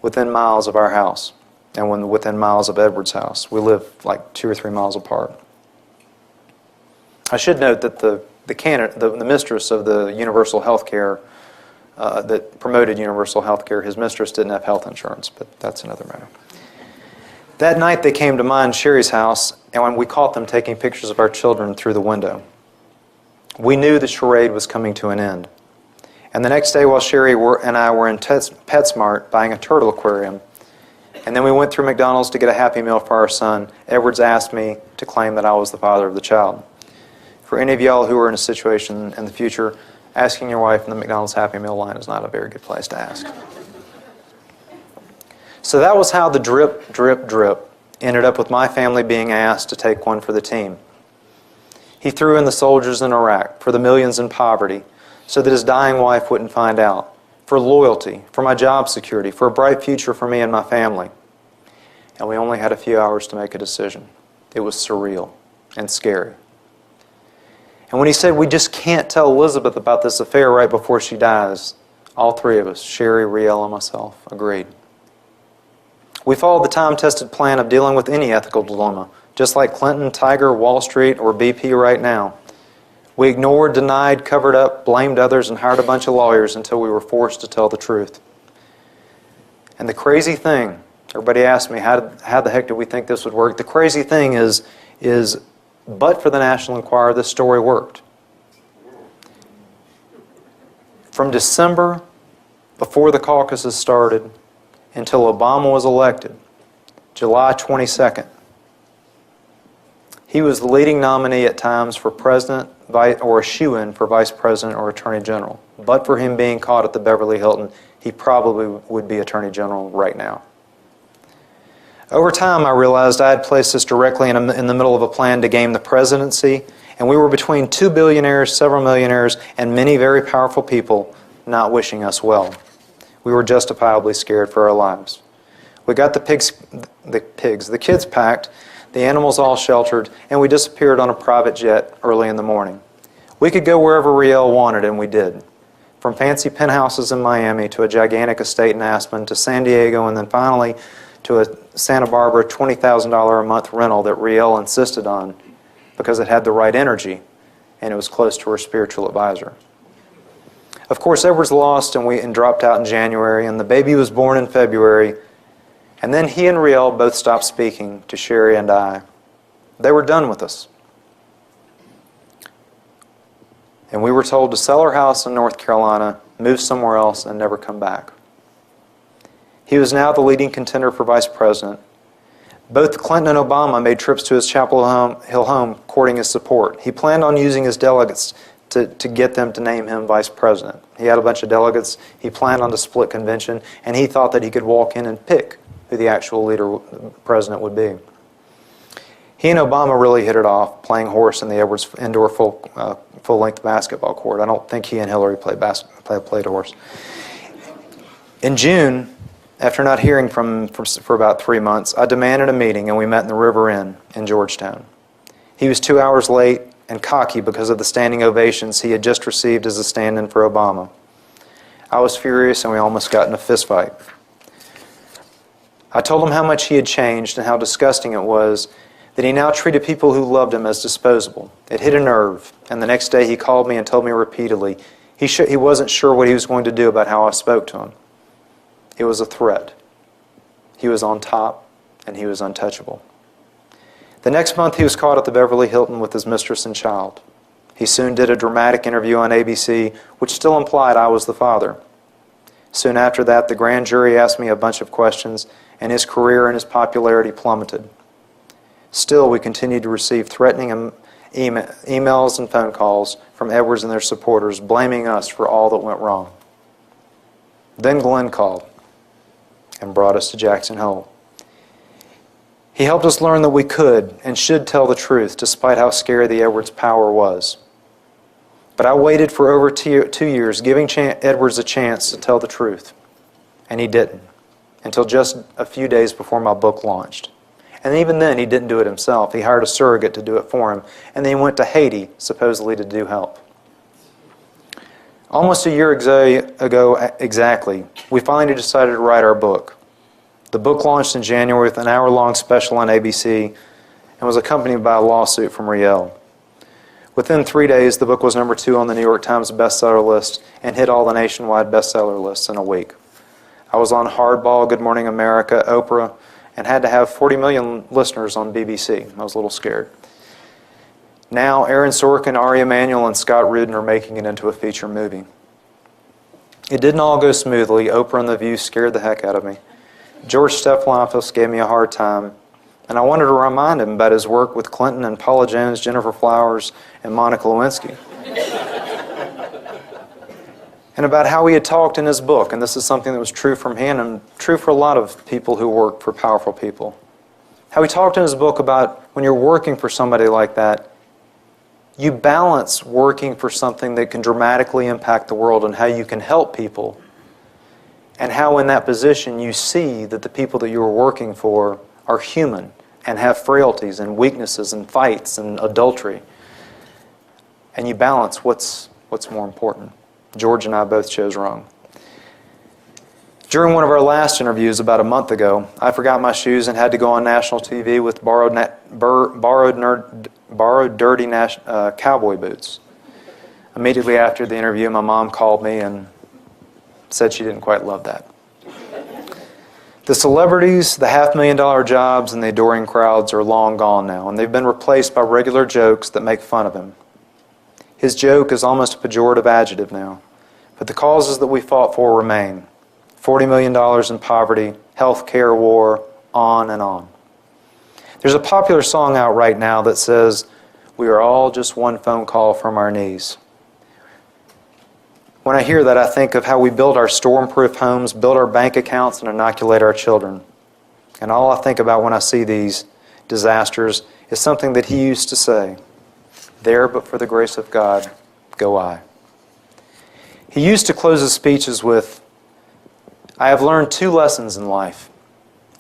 within miles of our house and within miles of Edwards' house. We live like 2 or 3 miles apart. I should note that the mistress of the universal health care that promoted universal health care, his mistress didn't have health insurance, but that's another matter. That night they came to mine, Sherry's house, and when we caught them taking pictures of our children through the window. We knew the charade was coming to an end. And the next day while Sherry and I were in PetSmart buying a turtle aquarium, and then we went through McDonald's to get a Happy Meal for our son, Edwards asked me to claim that I was the father of the child. For any of y'all who are in a situation in the future, asking your wife in the McDonald's Happy Meal line is not a very good place to ask. So that was how the drip, drip, drip ended up with my family being asked to take one for the team. He threw in the soldiers in Iraq, for the millions in poverty, so that his dying wife wouldn't find out, for loyalty, for my job security, for a bright future for me and my family. And we only had a few hours to make a decision. It was surreal and scary. And when he said, we just can't tell Elizabeth about this affair right before she dies, all 3 of us, Sherry, Riel, and myself, agreed. We followed the time-tested plan of dealing with any ethical dilemma, just like Clinton, Tiger, Wall Street, or BP right now. We ignored, denied, covered up, blamed others, and hired a bunch of lawyers until we were forced to tell the truth. And the crazy thing, everybody asked me, how the heck did we think this would work? The crazy thing is but for the National Enquirer, this story worked. From December, before the caucuses started, until Obama was elected, July 22nd, he was the leading nominee at times for president or a shoo-in for vice president or attorney general. But for him being caught at the Beverly Hilton, he probably would be attorney general right now. Over time, I realized I had placed us directly in the middle of a plan to gain the presidency, and we were between 2 billionaires, several millionaires, and many very powerful people not wishing us well. We were justifiably scared for our lives. We got the kids packed, the animals all sheltered, and we disappeared on a private jet early in the morning. We could go wherever Riel wanted, and we did. From fancy penthouses in Miami to a gigantic estate in Aspen to San Diego, and then finally to a Santa Barbara $20,000 a month rental that Riel insisted on because it had the right energy and it was close to her spiritual advisor. Of course, Edward's lost and dropped out in January, and the baby was born in February. And then he and Riel both stopped speaking to Sherry and I. They were done with us. And we were told to sell our house in North Carolina, move somewhere else, and never come back. He was now the leading contender for vice president. Both Clinton and Obama made trips to his Chapel Hill home courting his support. He planned on using his delegates to get them to name him vice president. He had a bunch of delegates. He planned on the split convention, and he thought that he could walk in and pick who the actual president would be. He and Obama really hit it off, playing horse in the Edwards indoor full-length basketball court. I don't think he and Hillary played horse. In June, after not hearing from him for about 3 months, I demanded a meeting, and we met in the River Inn in Georgetown. He was 2 hours late and cocky because of the standing ovations he had just received as a stand-in for Obama. I was furious, and we almost got in a fistfight. I told him how much he had changed and how disgusting it was that he now treated people who loved him as disposable. It hit a nerve, and the next day he called me and told me repeatedly he wasn't sure what he was going to do about how I spoke to him. It was a threat. He was on top, and he was untouchable. The next month he was caught at the Beverly Hilton with his mistress and child. He soon did a dramatic interview on ABC, which still implied I was the father. Soon after that, the grand jury asked me a bunch of questions, and his career and his popularity plummeted. Still, we continued to receive threatening emails and phone calls from Edwards and their supporters, blaming us for all that went wrong. Then Glenn called and brought us to Jackson Hole. He helped us learn that we could and should tell the truth, despite how scary the Edwards power was. But I waited for over 2 years, giving Edwards a chance to tell the truth. And he didn't, until just a few days before my book launched. And even then, he didn't do it himself. He hired a surrogate to do it for him. And then he went to Haiti, supposedly to do help. Almost a year ago exactly, we finally decided to write our book. The book launched in January with an hour-long special on ABC and was accompanied by a lawsuit from Riel. Within 3 days, the book was number 2 on the New York Times bestseller list and hit all the nationwide bestseller lists in a week. I was on Hardball, Good Morning America, Oprah, and had to have 40 million listeners on BBC. I was a little scared. Now, Aaron Sorkin, Ari Emanuel, and Scott Rudin are making it into a feature movie. It didn't all go smoothly. Oprah and The View scared the heck out of me. George Stephanopoulos gave me a hard time, and I wanted to remind him about his work with Clinton and Paula Jones, Jennifer Flowers, and Monica Lewinsky. And about how he had talked in his book, and this is something that was true from him and true for a lot of people who work for powerful people. How he talked in his book about when you're working for somebody like that, you balance working for something that can dramatically impact the world and how you can help people, and how in that position you see that the people that you are working for are human and have frailties and weaknesses and fights and adultery. And you balance what's more important. George and I both chose wrong. During one of our last interviews about a month ago, I forgot my shoes and had to go on national TV with borrowed dirty cowboy boots. Immediately after the interview, my mom called me and said she didn't quite love that. The celebrities, the $500,000 jobs, and the adoring crowds are long gone now, and they've been replaced by regular jokes that make fun of him. His joke is almost a pejorative adjective now. But the causes that we fought for remain. $40 million in poverty, health care war, on and on. There's a popular song out right now that says, "We are all just one phone call from our knees." When I hear that, I think of how we build our storm-proof homes, build our bank accounts, and inoculate our children. And all I think about when I see these disasters is something that he used to say, "There, but for the grace of God, go I." He used to close his speeches with, "I have learned 2 lessons in life.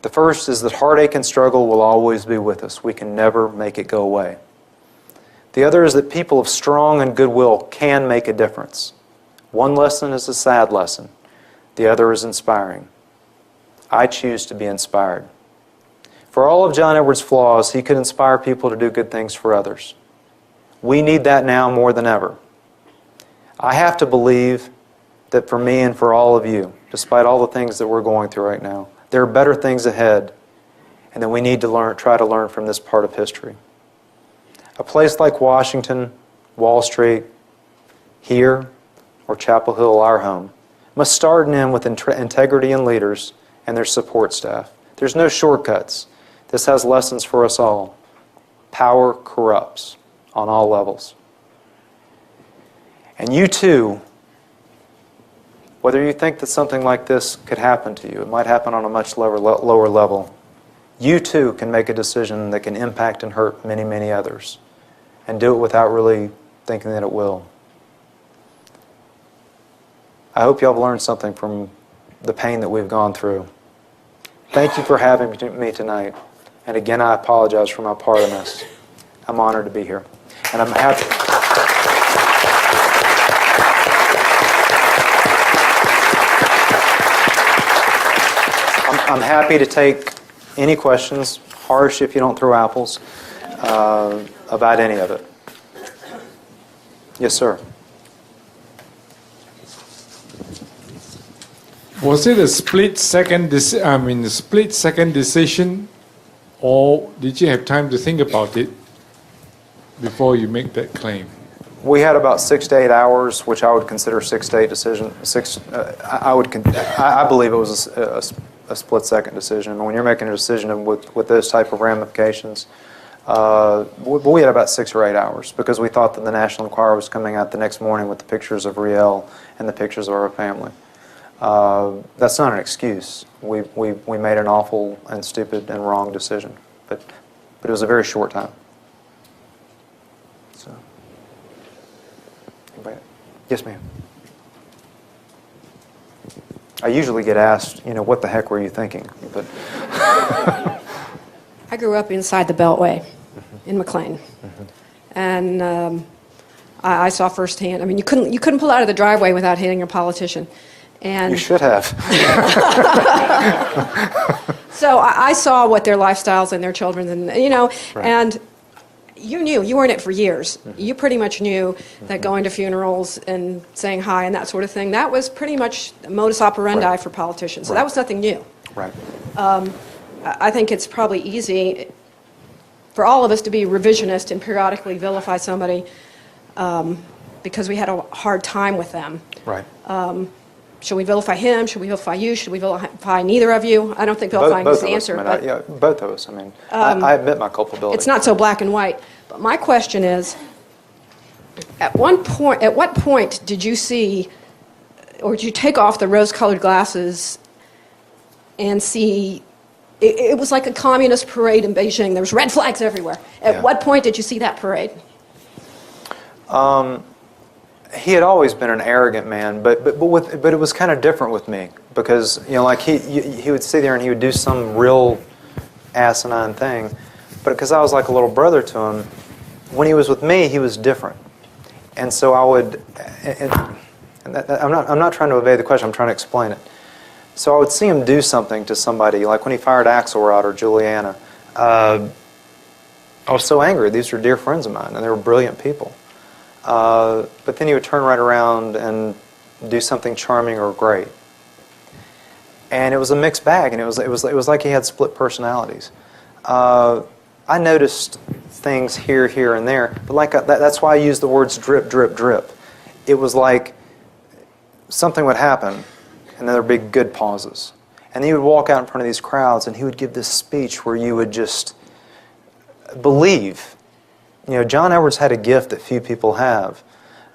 The first is that heartache and struggle will always be with us. We can never make it go away. The other is that people of strong and goodwill can make a difference. One lesson is a sad lesson. The other is inspiring. I choose to be inspired." For all of John Edwards' flaws, he could inspire people to do good things for others. We need that now more than ever. I have to believe that for me and for all of you, despite all the things that we're going through right now, there are better things ahead, and that we need to try to learn from this part of history. A place like Washington, Wall Street, here, or Chapel Hill, our home, must start and end with integrity in leaders and their support staff. There's no shortcuts. This has lessons for us all. Power corrupts on all levels. And you too, whether you think that something like this could happen to you, it might happen on a much lower level, you too can make a decision that can impact and hurt many, many others, and do it without really thinking that it will. I hope you all have learned something from the pain that we've gone through. Thank you for having me tonight. And again, I apologize for my part in this. I'm honored to be here. And I'm happy. I'm happy to take any questions, harsh if you don't throw apples, about any of it. Yes, sir. Was it a split-second decision, or did you have time to think about it before you make that claim? We had about 6 to 8 hours, which I would consider 6 to 8 decision. I believe it was a split-second decision. When you're making a decision with those type of ramifications, we had about 6 or 8 hours because we thought that the National Enquirer was coming out the next morning with the pictures of Riel and the pictures of our family. That's not an excuse. We made an awful and stupid and wrong decision, but it was a very short time. So, yes, ma'am. I usually get asked, what the heck were you thinking? But I grew up inside the Beltway in McLean, and I saw firsthand. I mean, you couldn't pull out of the driveway without hitting a politician. And you should have. So I saw what their lifestyles and their children's, and Right. and you were in it for years. You pretty much knew that going to funerals and saying hi and that sort of thing, that was pretty much modus operandi Right. for politicians. So Right. that was nothing new. Right. I think it's probably easy for all of us to be revisionist and periodically vilify somebody because we had a hard time with them. Right. Should we vilify him? Should we vilify you? Should we vilify neither of you? I don't think vilifying is the answer. Both of us. I mean, I admit my culpability. It's not so black and white. But my question is, at what point did you see, or did you take off the rose-colored glasses and see, it was like a communist parade in Beijing. There was red flags everywhere. At what point did you see that parade? He had always been an arrogant man, but it was kind of different with me because like he would sit there and he would do some real asinine thing, but because I was like a little brother to him, when he was with me, he was different, and so I would. I'm not trying to evade the question. I'm trying to explain it. So I would see him do something to somebody, like when he fired Axelrod or Juliana. I was so angry. These were dear friends of mine, and they were brilliant people. But then he would turn right around and do something charming or great. And it was a mixed bag, and it was like he had split personalities. I noticed things here, and there, but that's why I use the words drip, drip, drip. It was like something would happen, and then there'd be good pauses. And he would walk out in front of these crowds, and he would give this speech where you would just believe. You know, John Edwards had a gift that few people have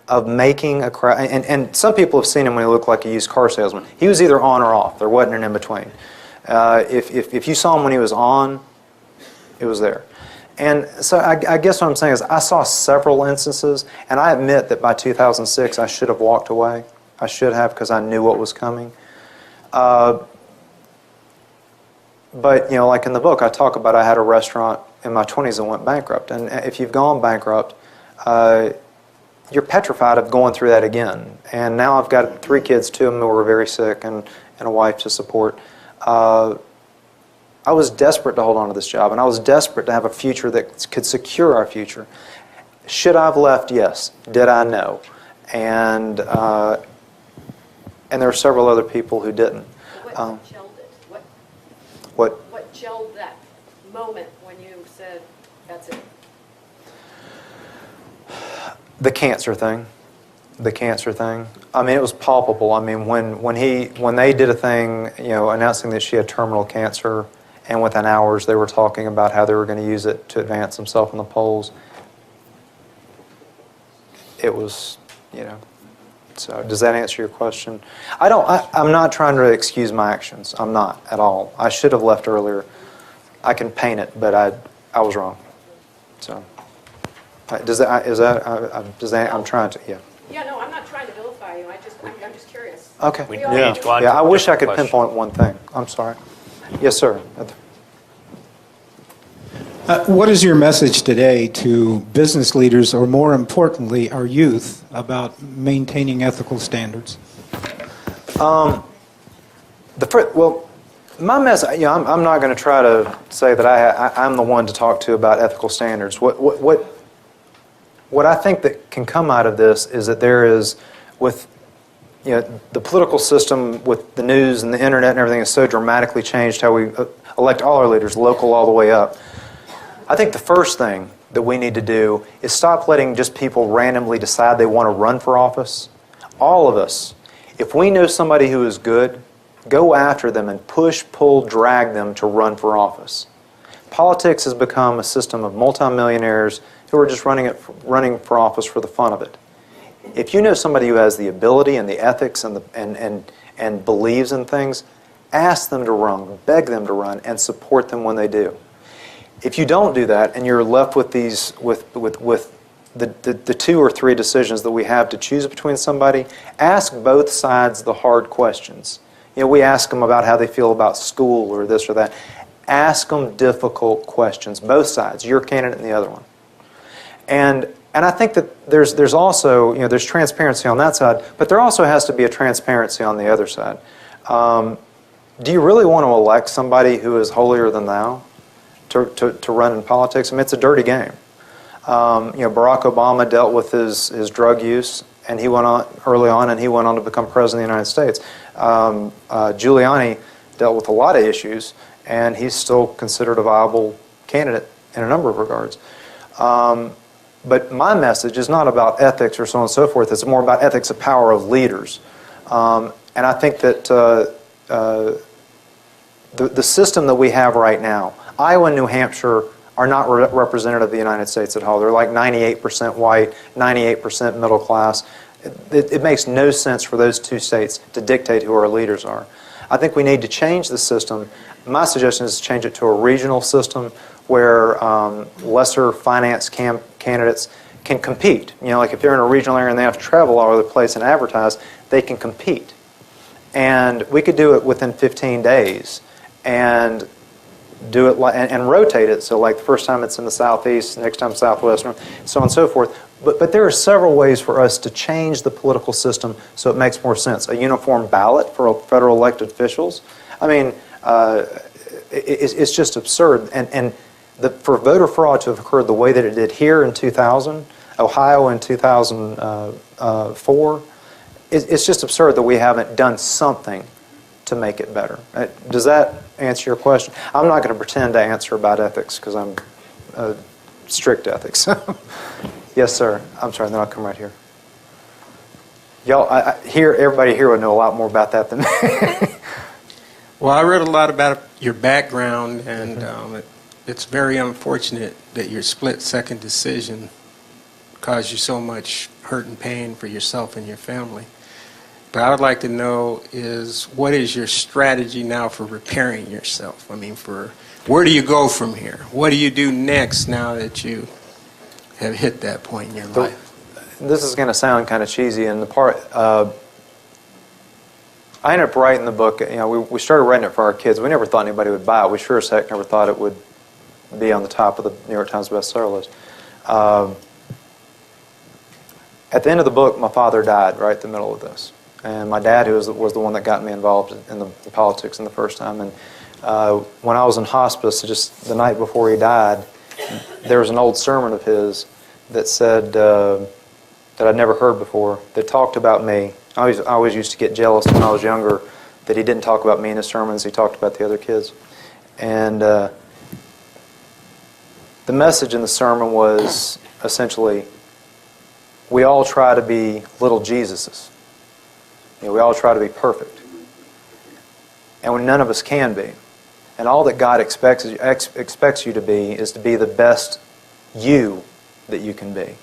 of making a crowd. And some people have seen him when he looked like a used car salesman. He was either on or off. There wasn't an in-between. If you saw him when he was on, it was there. And so I guess what I'm saying is I saw several instances, and I admit that by 2006 I should have walked away. I should have, because I knew what was coming. But, you know, like in the book, I talk about I had a restaurant in my 20s that went bankrupt. And if you've gone bankrupt, you're petrified of going through that again. And now I've got 3 kids, 2 of them who were very sick, and a wife to support. I was desperate to hold on to this job, and I was desperate to have a future that could secure our future. Should I have left? Yes. Did I? No. And there were several other people who didn't. What gelled it? What gelled that moment when you said, that's it? The cancer thing. I mean, it was palpable. I mean, when they did a thing, you know, announcing that she had terminal cancer, and within hours they were talking about how they were going to use it to advance themselves in the polls. It was, you know. So does that answer your question? I'm not trying to excuse my actions. I'm not at all. I should have left earlier. I can paint it, but I was wrong. So I'm trying to, yeah. Yeah, no, I'm not trying to vilify you. I'm just curious. Okay. We Yeah. need to go on Yeah, to I a wish I different could question. pinpoint one thing. I'm sorry. Yes, sir. What is your message today to business leaders, or more importantly, our youth, about maintaining ethical standards? Well, my message, you know, I'm not going to try to say that I'm the one to talk to about ethical standards. What I think that can come out of this is that there is, with, you know, the political system, with the news and the internet and everything, has so dramatically changed how we elect all our leaders, local all the way up. I think the first thing that we need to do is stop letting just people randomly decide they want to run for office. All of us, if we know somebody who is good, go after them and push, pull, drag them to run for office. Politics has become a system of multimillionaires who are just running for office for the fun of it. If you know somebody who has the ability and the ethics and believes in things, ask them to run, beg them to run, and support them when they do. If you don't do that, and you're left with these with the 2 or 3 decisions that we have to choose between somebody, ask both sides the hard questions. You know, we ask them about how they feel about school or this or that. Ask them difficult questions, both sides, your candidate and the other one. And I think that there's also, you know, there's transparency on that side, but there also has to be a transparency on the other side. Do you really want to elect somebody who is holier than thou to run in politics? I mean, it's a dirty game. You know, Barack Obama dealt with his drug use, and he went on early on, and he went on to become president of the United States. Giuliani dealt with a lot of issues, and he's still considered a viable candidate in a number of regards. But my message is not about ethics or so on and so forth. It's more about ethics of power of leaders. And I think that the system that we have right now, Iowa and New Hampshire are not representative of the United States at all. They're like 98% white, 98% middle class. It makes no sense for those 2 states to dictate who our leaders are. I think we need to change the system. My suggestion is to change it to a regional system where lesser finance candidates can compete. You know, like if they're in a regional area and they have to travel all over the place and advertise, they can compete. And we could do it within 15 days and do it and rotate it. So like the first time it's in the southeast, next time southwest, so on and so forth. But there are several ways for us to change the political system so it makes more sense. A uniform ballot for federal elected officials. I mean, it's just absurd. And for voter fraud to have occurred the way that it did here in 2000, Ohio in 2004, it's just absurd that we haven't done something to make it better. Does that answer your question? I'm not going to pretend to answer about ethics because I'm strict ethics. Yes, sir. I'm sorry, then I'll come right here. Y'all, everybody here would know a lot more about that than me. Well, I read a lot about your background, and it's very unfortunate that your split-second decision caused you so much hurt and pain for yourself and your family. But I would like to know what is your strategy now for repairing yourself? I mean, where do you go from here? What do you do next now that you have hit that point in your life? This is going to sound kind of cheesy, and I ended up writing the book. We started writing it for our kids. We never thought anybody would buy it. We sure as heck never thought it would be on the top of the New York Times bestseller list. At the end of the book, my father died right in the middle of this. And my dad, who was the one that got me involved in the politics in the first time. And when I was in hospice, just the night before he died, there was an old sermon of his that said, that I'd never heard before, that talked about me. I always used to get jealous when I was younger that he didn't talk about me in his sermons. He talked about the other kids. And the message in the sermon was essentially, we all try to be little Jesuses. We all try to be perfect. And none of us can be. And all that God expects you to be is to be the best you that you can be.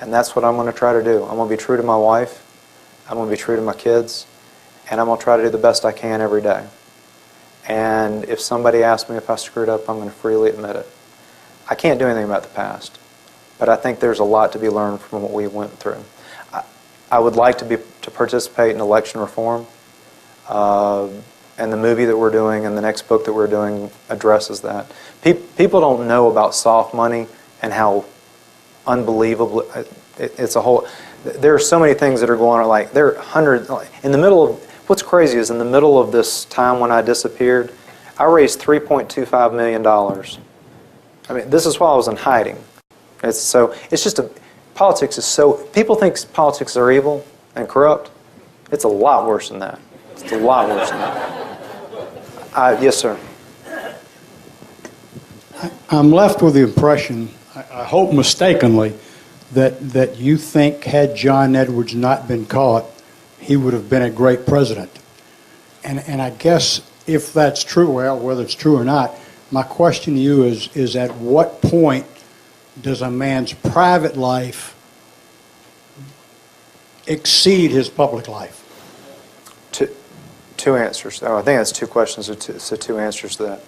And that's what I'm going to try to do. I'm going to be true to my wife. I'm going to be true to my kids. And I'm going to try to do the best I can every day. And if somebody asks me if I screwed up, I'm going to freely admit it. I can't do anything about the past. But I think there's a lot to be learned from what we went through. I would like to participate in election reform. And the movie that we're doing and the next book that we're doing addresses that. People don't know about soft money and how unbelievable it's a whole. There are so many things that are going on. Like there are hundreds. In the middle of what's crazy is in the middle of this time when I disappeared, I raised $3.25 million. I mean, this is while I was in hiding. Politics is so. People think politics are evil and corrupt. It's a lot worse than that. It's a lot worse than that. Yes, sir. I'm left with the impression, I hope mistakenly, that you think had John Edwards not been caught, he would have been a great president. And I guess if that's true, well, whether it's true or not, my question to you is at what point does a man's private life exceed his public life? Two answers. Oh, I think that's two questions, so two answers to that.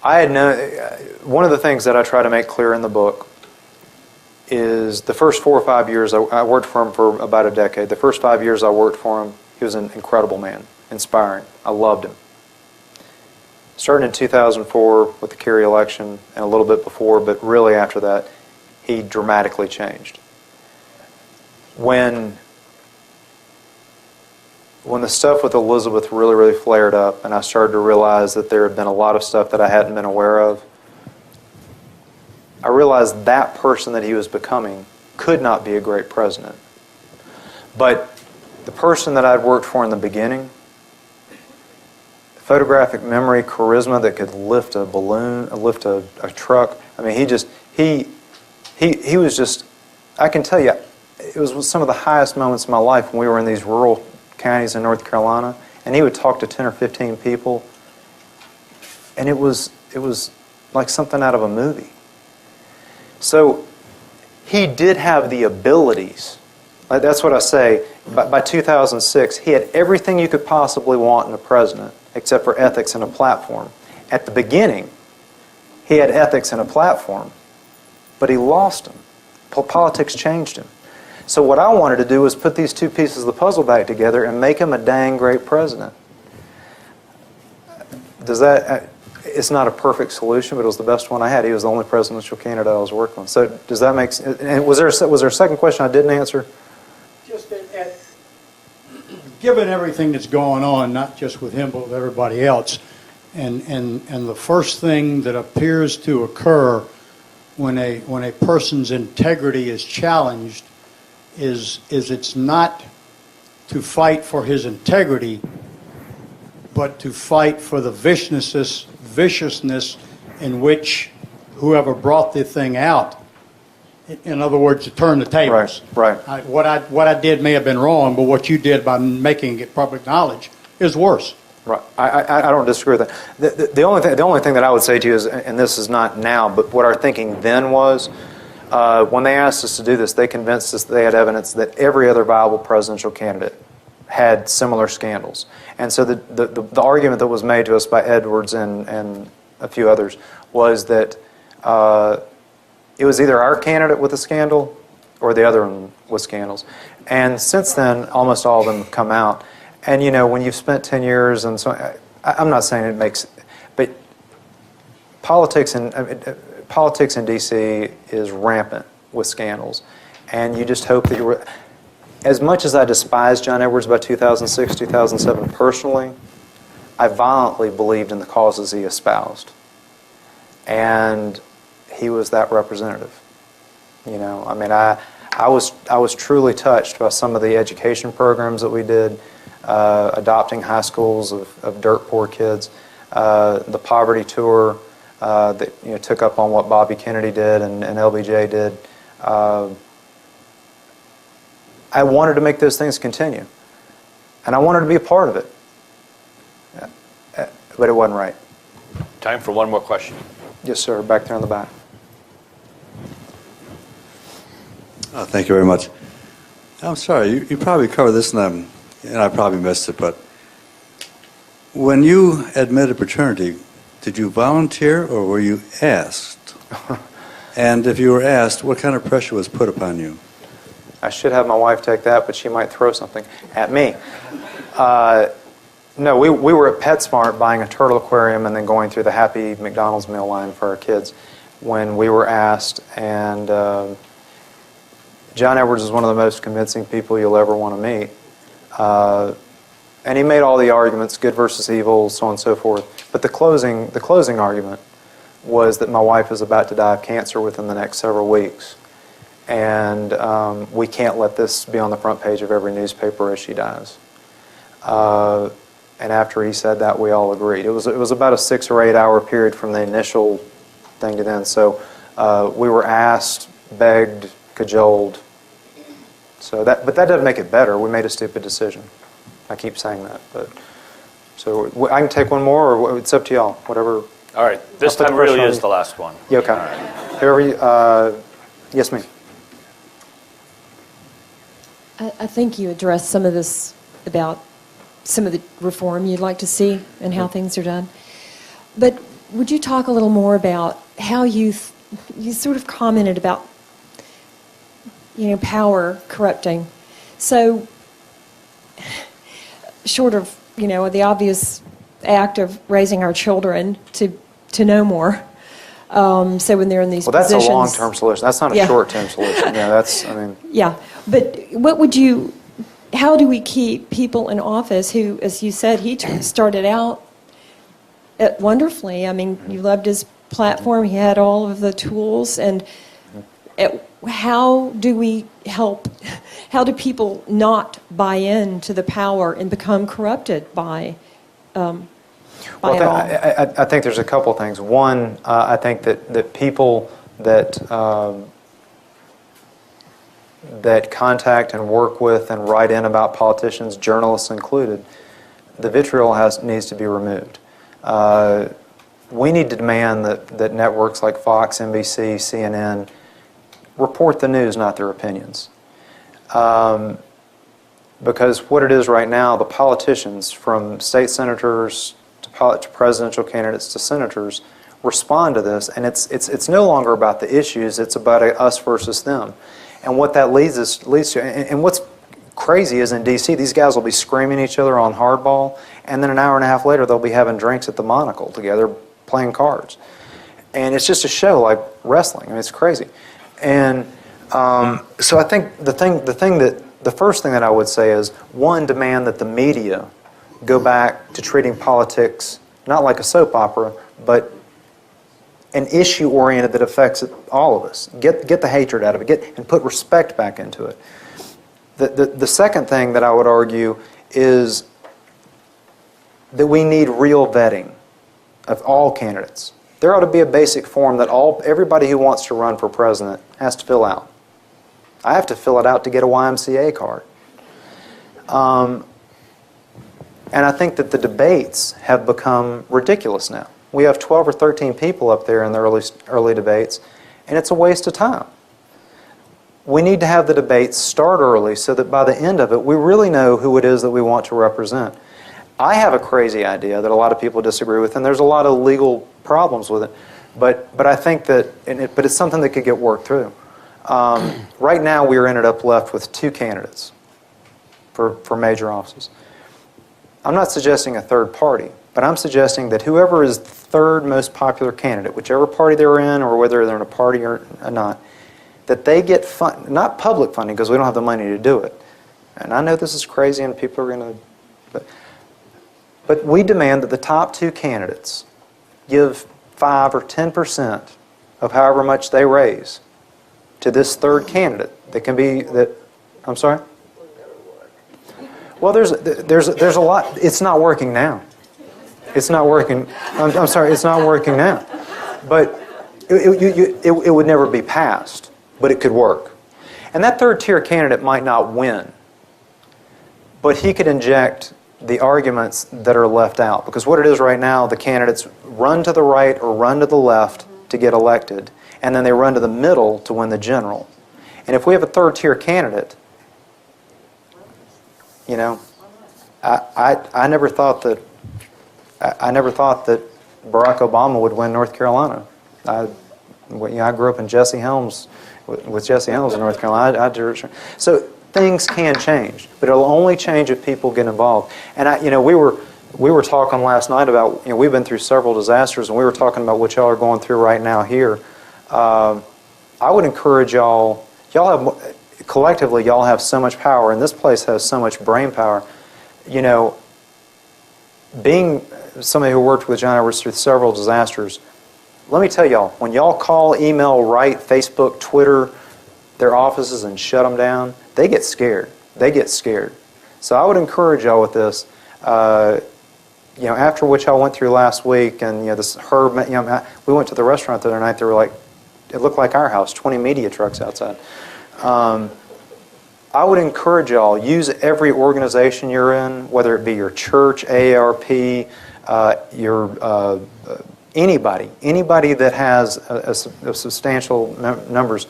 I had known, one of the things that I try to make clear in the book is the first 4 or 5 years, I worked for him for about a decade. The first 5 years I worked for him, he was an incredible man, inspiring. I loved him. Starting in 2004 with the Kerry election and a little bit before, but really after that, he dramatically changed. When the stuff with Elizabeth really flared up and I started to realize that there had been a lot of stuff that I hadn't been aware of, I realized that person that he was becoming could not be a great president. But the person that I'd worked for in the beginning, photographic memory, charisma that could lift a balloon, lift a truck, I mean, he was just, I can tell you, it was some of the highest moments of my life when we were in these rural counties in North Carolina, and he would talk to 10 or 15 people, and it was like something out of a movie. So he did have the abilities. Like, that's what I say. By 2006, he had everything you could possibly want in a president, except for ethics and a platform. At the beginning, he had ethics and a platform, but he lost them. Politics changed him. So what I wanted to do was put these two pieces of the puzzle back together and make him a dang great president. It's not a perfect solution, but it was the best one I had. He was the only presidential candidate I was working on. So does that make sense? And was there a second question I didn't answer? Just given everything that's going on, not just with him, but with everybody else, and the first thing that appears to occur when a person's integrity is challenged is it's not to fight for his integrity, but to fight for the viciousness in which whoever brought the thing out In other words, to turn the tables. Right. What I did may have been wrong, but what you did by making it public knowledge is worse. Right. I don't disagree with that. The only thing that I would say to you is, and this is not now, but what our thinking then was, when they asked us to do this, they convinced us that they had evidence that every other viable presidential candidate had similar scandals. And so the argument that was made to us by Edwards and a few others was that it was either our candidate with a scandal or the other one with scandals. And since then, almost all of them have come out. And, you know, when you've spent 10 years and so, I'm not saying it makes, but politics in D.C. is rampant with scandals. And you just hope that you're, as much as I despise John Edwards by 2006, 2007 personally, I violently believed in the causes he espoused. And he was that representative. You know, I mean, I was truly touched by some of the education programs that we did, adopting high schools of dirt poor kids, the poverty tour that, you know, took up on what Bobby Kennedy did and LBJ did. I wanted to make those things continue, and I wanted to be a part of it, but it wasn't right. Time for one more question. Yes, sir. Back there in the back. Thank you very much. I'm sorry, you probably covered this, and I probably missed it, but when you admitted paternity, did you volunteer or were you asked? And if you were asked, what kind of pressure was put upon you? I should have my wife take that, but she might throw something at me. No, we were at PetSmart buying a turtle aquarium and then going through the Happy McDonald's meal line for our kids when we were asked, and John Edwards is one of the most convincing people you'll ever want to meet. And he made all the arguments, good versus evil, so on and so forth. But the closing argument was that my wife is about to die of cancer within the next several weeks. And we can't let this be on the front page of every newspaper as she dies. And after he said that, we all agreed. It was about a 6 or 8 hour period from the initial thing to then. So we were asked, begged, cajoled. But that doesn't make it better. We made a stupid decision. I keep saying that, but so I can take one more, or it's up to y'all. Whatever. All right, this time really is the last one. Yeah, okay. Right. Whoever you, yes, ma'am. I think you addressed some of this about some of the reform you'd like to see and how things are done. But would you talk a little more about how you sort of commented about, you know, power corrupting? So, short of, you know, the obvious act of raising our children to know more. So when they're in these positions... Well, that's a long-term solution. That's not a short-term solution. Yeah, that's, I mean... Yeah, but what would you... How do we keep people in office who, as you said, he started out wonderfully. I mean, you loved his platform. He had all of the tools. And how do we help... How do people not buy into the power and become corrupted by it all? I think there's a couple things. One, I think that people that contact and work with and write in about politicians, journalists included, the vitriol needs to be removed. We need to demand that networks like Fox, NBC, CNN report the news, not their opinions. Because what it is right now, the politicians, from state senators to presidential candidates to senators, respond to this, and it's no longer about the issues, it's about us versus them. And what that leads to, and what's crazy is in D.C., these guys will be screaming at each other on hardball, and then an hour and a half later they'll be having drinks at the Monocle together playing cards. And it's just a show like wrestling. I mean, it's crazy. And so I think the first thing that I would say is, one, demand that the media go back to treating politics not like a soap opera, but an issue-oriented that affects all of us. Get the hatred out of it, and put respect back into it. The second thing that I would argue is that we need real vetting of all candidates. There ought to be a basic form that everybody who wants to run for president has to fill out. I have to fill it out to get a YMCA card. And I think that the debates have become ridiculous now. We have 12 or 13 people up there in the early debates, and it's a waste of time. We need to have the debates start early so that by the end of it, we really know who it is that we want to represent. I have a crazy idea that a lot of people disagree with, and there's a lot of legal problems with it. But I think that, but it's something that could get worked through. Right now, we are ended up left with 2 candidates for major offices. I'm not suggesting a third party, but I'm suggesting that whoever is the third most popular candidate, whichever party they're in or whether they're in a party or not, that they get not public funding because we don't have the money to do it. And I know this is crazy and people are going to... But we demand that the top 2 candidates give 5 or 10% of however much they raise to this third candidate. That can be that. I'm sorry. Well, there's a lot. It's not working now. It's not working. I'm sorry. It's not working now. But it would never be passed. But it could work. And that third tier candidate might not win. But he could inject the arguments that are left out. Because what it is right now, the candidates run to the right or run to the left to get elected. And then they run to the middle to win the general. And if we have a third tier candidate, you know, I never thought that Barack Obama would win North Carolina. I grew up in Jesse Helms, with Jesse Helms in North Carolina. So things can change, but it'll only change if people get involved. And we were talking last night about, we've been through several disasters, and we were talking about what y'all are going through right now here. I would encourage y'all have. Collectively, y'all have so much power, and this place has so much brain power. You know, being somebody who worked with John Edwards through several disasters, let me tell y'all, when y'all call, email, write, Facebook, Twitter, their offices and shut them down, they get scared. They get scared. So I would encourage y'all with this. After what y'all went through last week, and this Herb, we went to the restaurant the other night. They were like, it looked like our house, 20 media trucks outside. I would encourage y'all, use every organization you're in, whether it be your church, AARP, anybody that has a substantial numbers,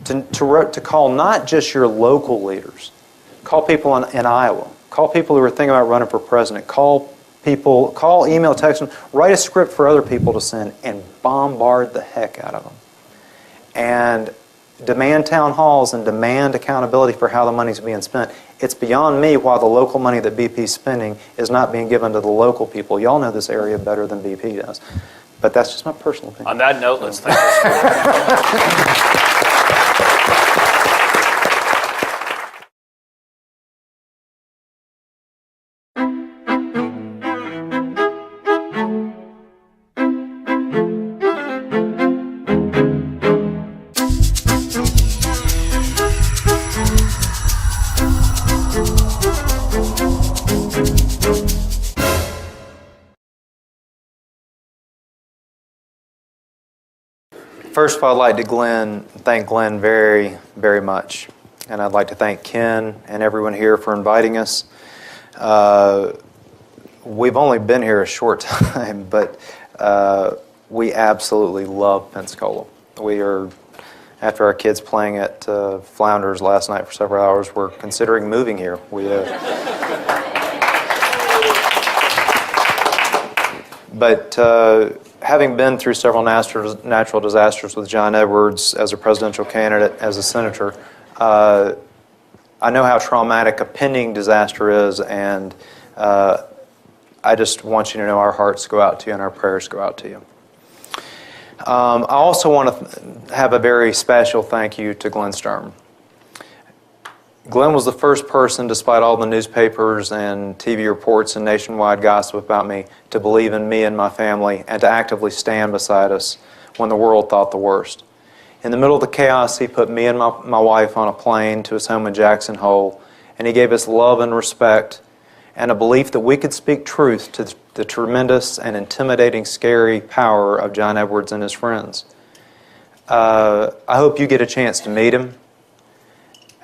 to call not just your local leaders. Call people in Iowa. Call people who are thinking about running for president. Call, email, text them. Write a script for other people to send and bombard the heck out of them. And demand town halls and demand accountability for how the money's being spent. It's beyond me why the local money that BP's spending is not being given to the local people. Y'all know this area better than BP does. But that's just my personal opinion. On that note, let's thank you. First of all, I'd like to thank Glenn very, very much. And I'd like to thank Ken and everyone here for inviting us. We've only been here a short time, but we absolutely love Pensacola. After our kids playing at Flounders last night for several hours, we're considering moving here. But having been through several natural disasters with John Edwards as a presidential candidate, as a senator, I know how traumatic a pending disaster is, and I just want you to know our hearts go out to you and our prayers go out to you. I also want to have a very special thank you to Glenn Sturm. Glenn was the first person, despite all the newspapers and TV reports and nationwide gossip about me, to believe in me and my family and to actively stand beside us when the world thought the worst. In the middle of the chaos, he put me and my wife on a plane to his home in Jackson Hole, and he gave us love and respect and a belief that we could speak truth to the tremendous and intimidating, scary power of John Edwards and his friends. I hope you get a chance to meet him.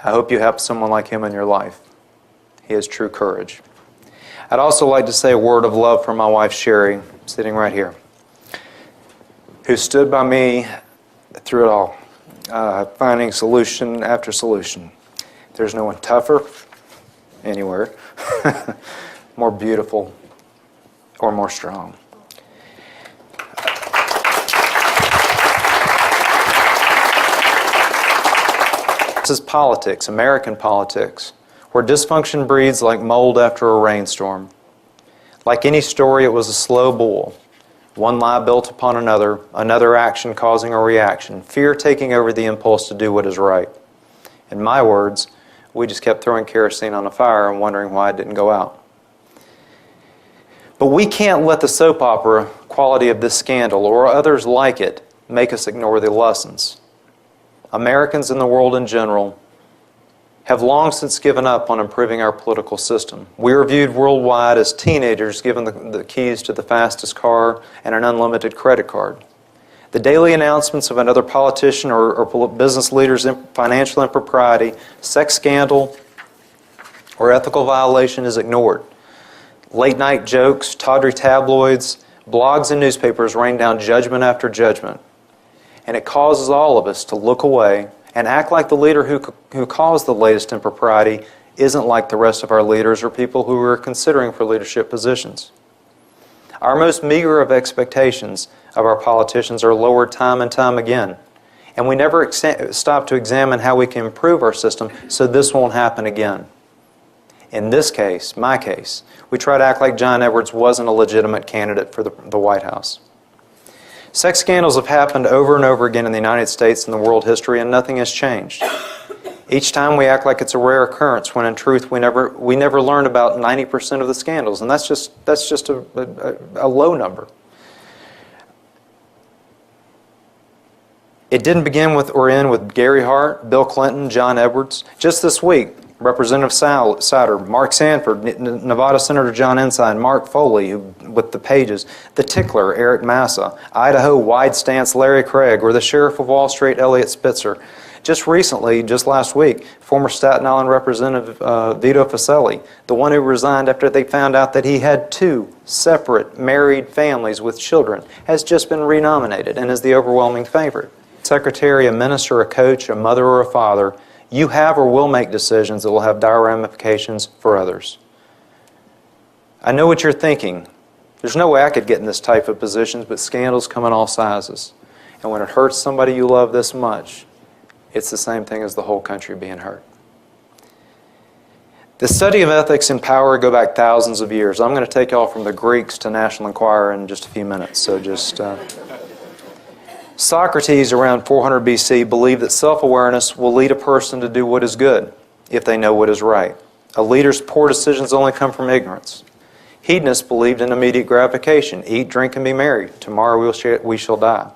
I hope you have someone like him in your life. He has true courage. I'd also like to say a word of love for my wife, Sherry, sitting right here, who stood by me through it all, finding solution after solution. There's no one tougher anywhere, more beautiful, or more strong. This is politics, American politics, where dysfunction breeds like mold after a rainstorm. Like any story, it was a slow boil. One lie built upon another, another action causing a reaction, fear taking over the impulse to do what is right. In my words, we just kept throwing kerosene on the fire and wondering why it didn't go out. But we can't let the soap opera quality of this scandal or others like it make us ignore the lessons. Americans and the world in general have long since given up on improving our political system. We are viewed worldwide as teenagers given the keys to the fastest car and an unlimited credit card. The daily announcements of another politician or business leader's financial impropriety, sex scandal, or ethical violation is ignored. Late-night jokes, tawdry tabloids, blogs and newspapers rain down judgment after judgment. And it causes all of us to look away and act like the leader who caused the latest impropriety isn't like the rest of our leaders or people who are considering for leadership positions. Our most meager of expectations of our politicians are lowered time and time again, and we never stop to examine how we can improve our system so this won't happen again. In this case, my case, we try to act like John Edwards wasn't a legitimate candidate for the White House. Sex scandals have happened over and over again in the United States and the world history, and nothing has changed. Each time we act like it's a rare occurrence, when in truth we never learned about 90% of the scandals, and that's just a low number. It didn't begin with or end with Gary Hart, Bill Clinton, John Edwards. Just this week, Representative Souder, Mark Sanford, Nevada Senator John Ensign, Mark Foley with the Pages, the Tickler, Eric Massa, Idaho Wide Stance Larry Craig, or the Sheriff of Wall Street, Elliot Spitzer. Just recently, just last week, former Staten Island Representative Vito Foselli, the one who resigned after they found out that he had 2 separate married families with children, has just been renominated and is the overwhelming favorite. Secretary, a minister, a coach, a mother, or a father, you have or will make decisions that will have dire ramifications for others. I know what you're thinking. There's no way I could get in this type of positions, but scandals come in all sizes. And when it hurts somebody you love this much, it's the same thing as the whole country being hurt. The study of ethics and power go back thousands of years. I'm going to take you all from the Greeks to National Enquirer in just a few minutes, so just... Socrates, around 400 BC, believed that self-awareness will lead a person to do what is good if they know what is right. A leader's poor decisions only come from ignorance. Hedonists believed in immediate gratification. Eat, drink, and be merry. Tomorrow we shall die.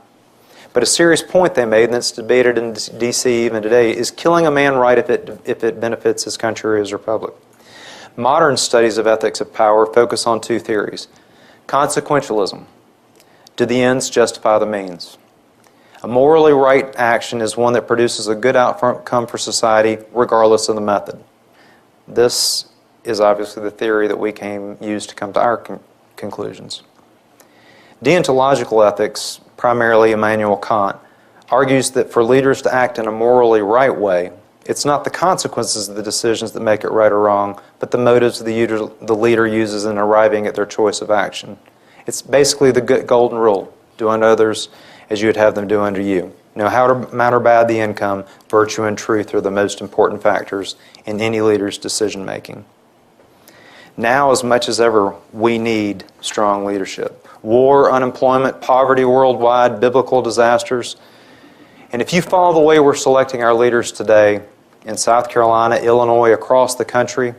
But a serious point they made, and it's debated in D.C. even today, is killing a man right if it benefits his country or his republic. Modern studies of ethics of power focus on 2 theories. Consequentialism. Do the ends justify the means? A morally right action is one that produces a good outcome for society regardless of the method. This is obviously the theory that we use to come to our conclusions. Deontological ethics, primarily Immanuel Kant, argues that for leaders to act in a morally right way, it's not the consequences of the decisions that make it right or wrong, but the motives the leader uses in arriving at their choice of action. It's basically the golden rule: do unto others as you would have them do unto you. No matter bad the income, virtue and truth are the most important factors in any leader's decision-making. Now, as much as ever, we need strong leadership. War, unemployment, poverty worldwide, biblical disasters. And if you follow the way we're selecting our leaders today in South Carolina, Illinois, across the country,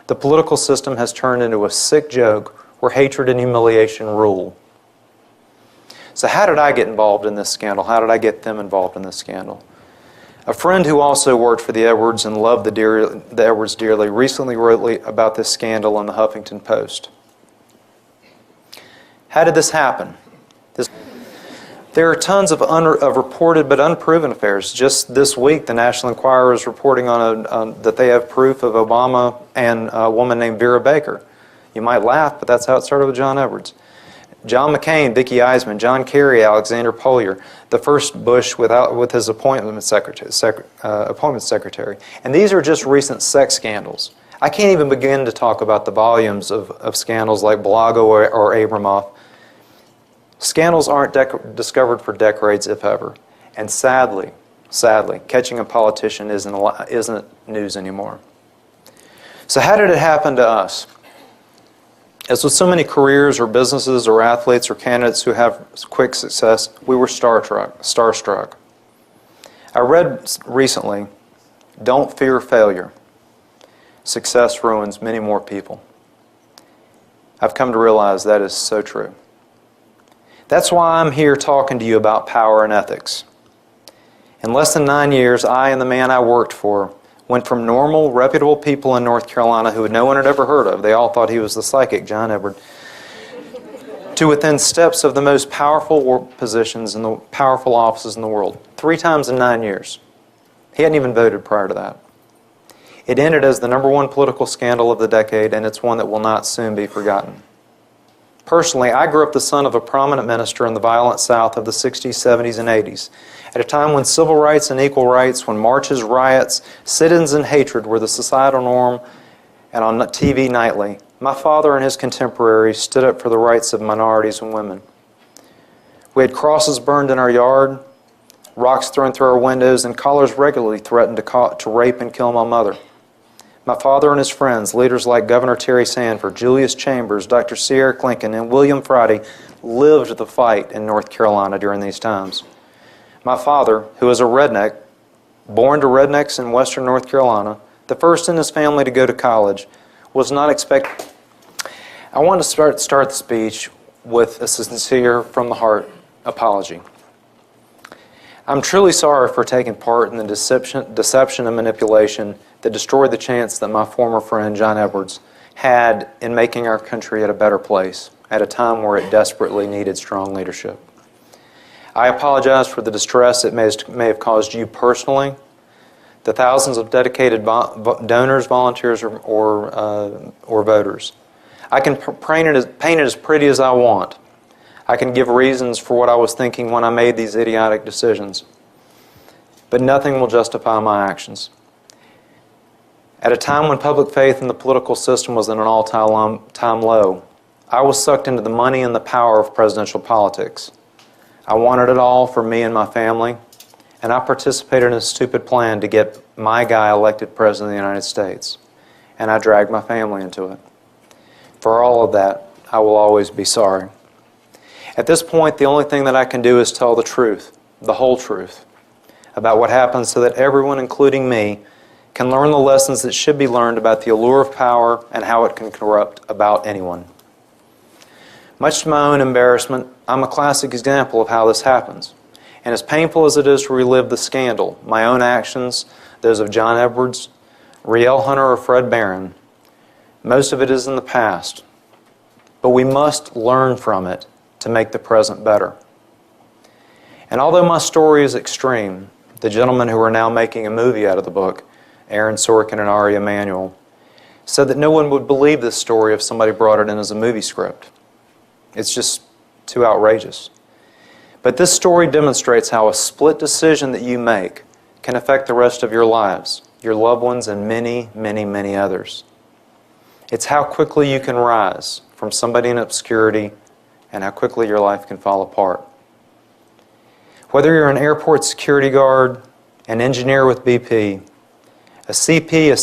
the political system has turned into a sick joke where hatred and humiliation rule. So how did I get involved in this scandal? How did I get them involved in this scandal? A friend who also worked for the Edwards and loved the Edwards dearly recently wrote about this scandal in the Huffington Post. How did this happen? There are tons of reported but unproven affairs. Just this week, the National Enquirer is reporting that they have proof of Obama and a woman named Vera Baker. You might laugh, but that's how it started with John Edwards. John McCain, Vicki Eisman, John Kerry, Alexander Polier, the first Bush with his appointment secretary. And these are just recent sex scandals. I can't even begin to talk about the volumes of scandals like Blago or Abramoff. Scandals aren't discovered for decades, if ever. And sadly, catching a politician isn't news anymore. So how did it happen to us? As with so many careers or businesses or athletes or candidates who have quick success, we were starstruck. I read recently, "Don't fear failure. Success ruins many more people." I've come to realize that is so true. That's why I'm here talking to you about power and ethics. In less than 9 years, I and the man I worked for went from normal, reputable people in North Carolina who no one had ever heard of, they all thought he was the psychic John Edward, to within steps of the most powerful positions and the powerful offices in the world. 3 times in 9 years. He hadn't even voted prior to that. It ended as the #1 political scandal of the decade, and it's one that will not soon be forgotten. Personally, I grew up the son of a prominent minister in the violent South of the 60s, 70s, and 80s, at a time when civil rights and equal rights, when marches, riots, sit-ins, and hatred were the societal norm and on TV nightly. My father and his contemporaries stood up for the rights of minorities and women. We had crosses burned in our yard, rocks thrown through our windows, and callers regularly threatened to rape and kill my mother. My father and his friends, leaders like Governor Terry Sanford, Julius Chambers, Dr. C. Eric Lincoln, and William Friday, lived the fight in North Carolina during these times. My father, who is a redneck, born to rednecks in western North Carolina, the first in his family to go to college, was not expected. I want to start the speech with a sincere, from the heart apology. I'm truly sorry for taking part in the deception and manipulation that destroyed the chance that my former friend John Edwards had in making our country a better place at a time where it desperately needed strong leadership. I apologize for the distress it may have caused you personally, the thousands of dedicated donors, volunteers, or voters. I can paint it as pretty as I want. I can give reasons for what I was thinking when I made these idiotic decisions. But nothing will justify my actions. At a time when public faith in the political system was at an all-time low, I was sucked into the money and the power of presidential politics. I wanted it all for me and my family, and I participated in a stupid plan to get my guy elected President of the United States, and I dragged my family into it. For all of that, I will always be sorry. At this point, the only thing that I can do is tell the truth, the whole truth, about what happened so that everyone, including me, can learn the lessons that should be learned about the allure of power and how it can corrupt about anyone. Much to my own embarrassment, I'm a classic example of how this happens. And as painful as it is to relive the scandal, my own actions, those of John Edwards, Riel Hunter, or Fred Barron, most of it is in the past. But we must learn from it to make the present better. And although my story is extreme, the gentlemen who are now making a movie out of the book, Aaron Sorkin and Ari Emanuel, said that no one would believe this story if somebody brought it in as a movie script. It's just too outrageous. But this story demonstrates how a split decision that you make can affect the rest of your lives, your loved ones, and many, many, many others. It's how quickly you can rise from somebody in obscurity and how quickly your life can fall apart. Whether you're an airport security guard, an engineer with BP, a CP, a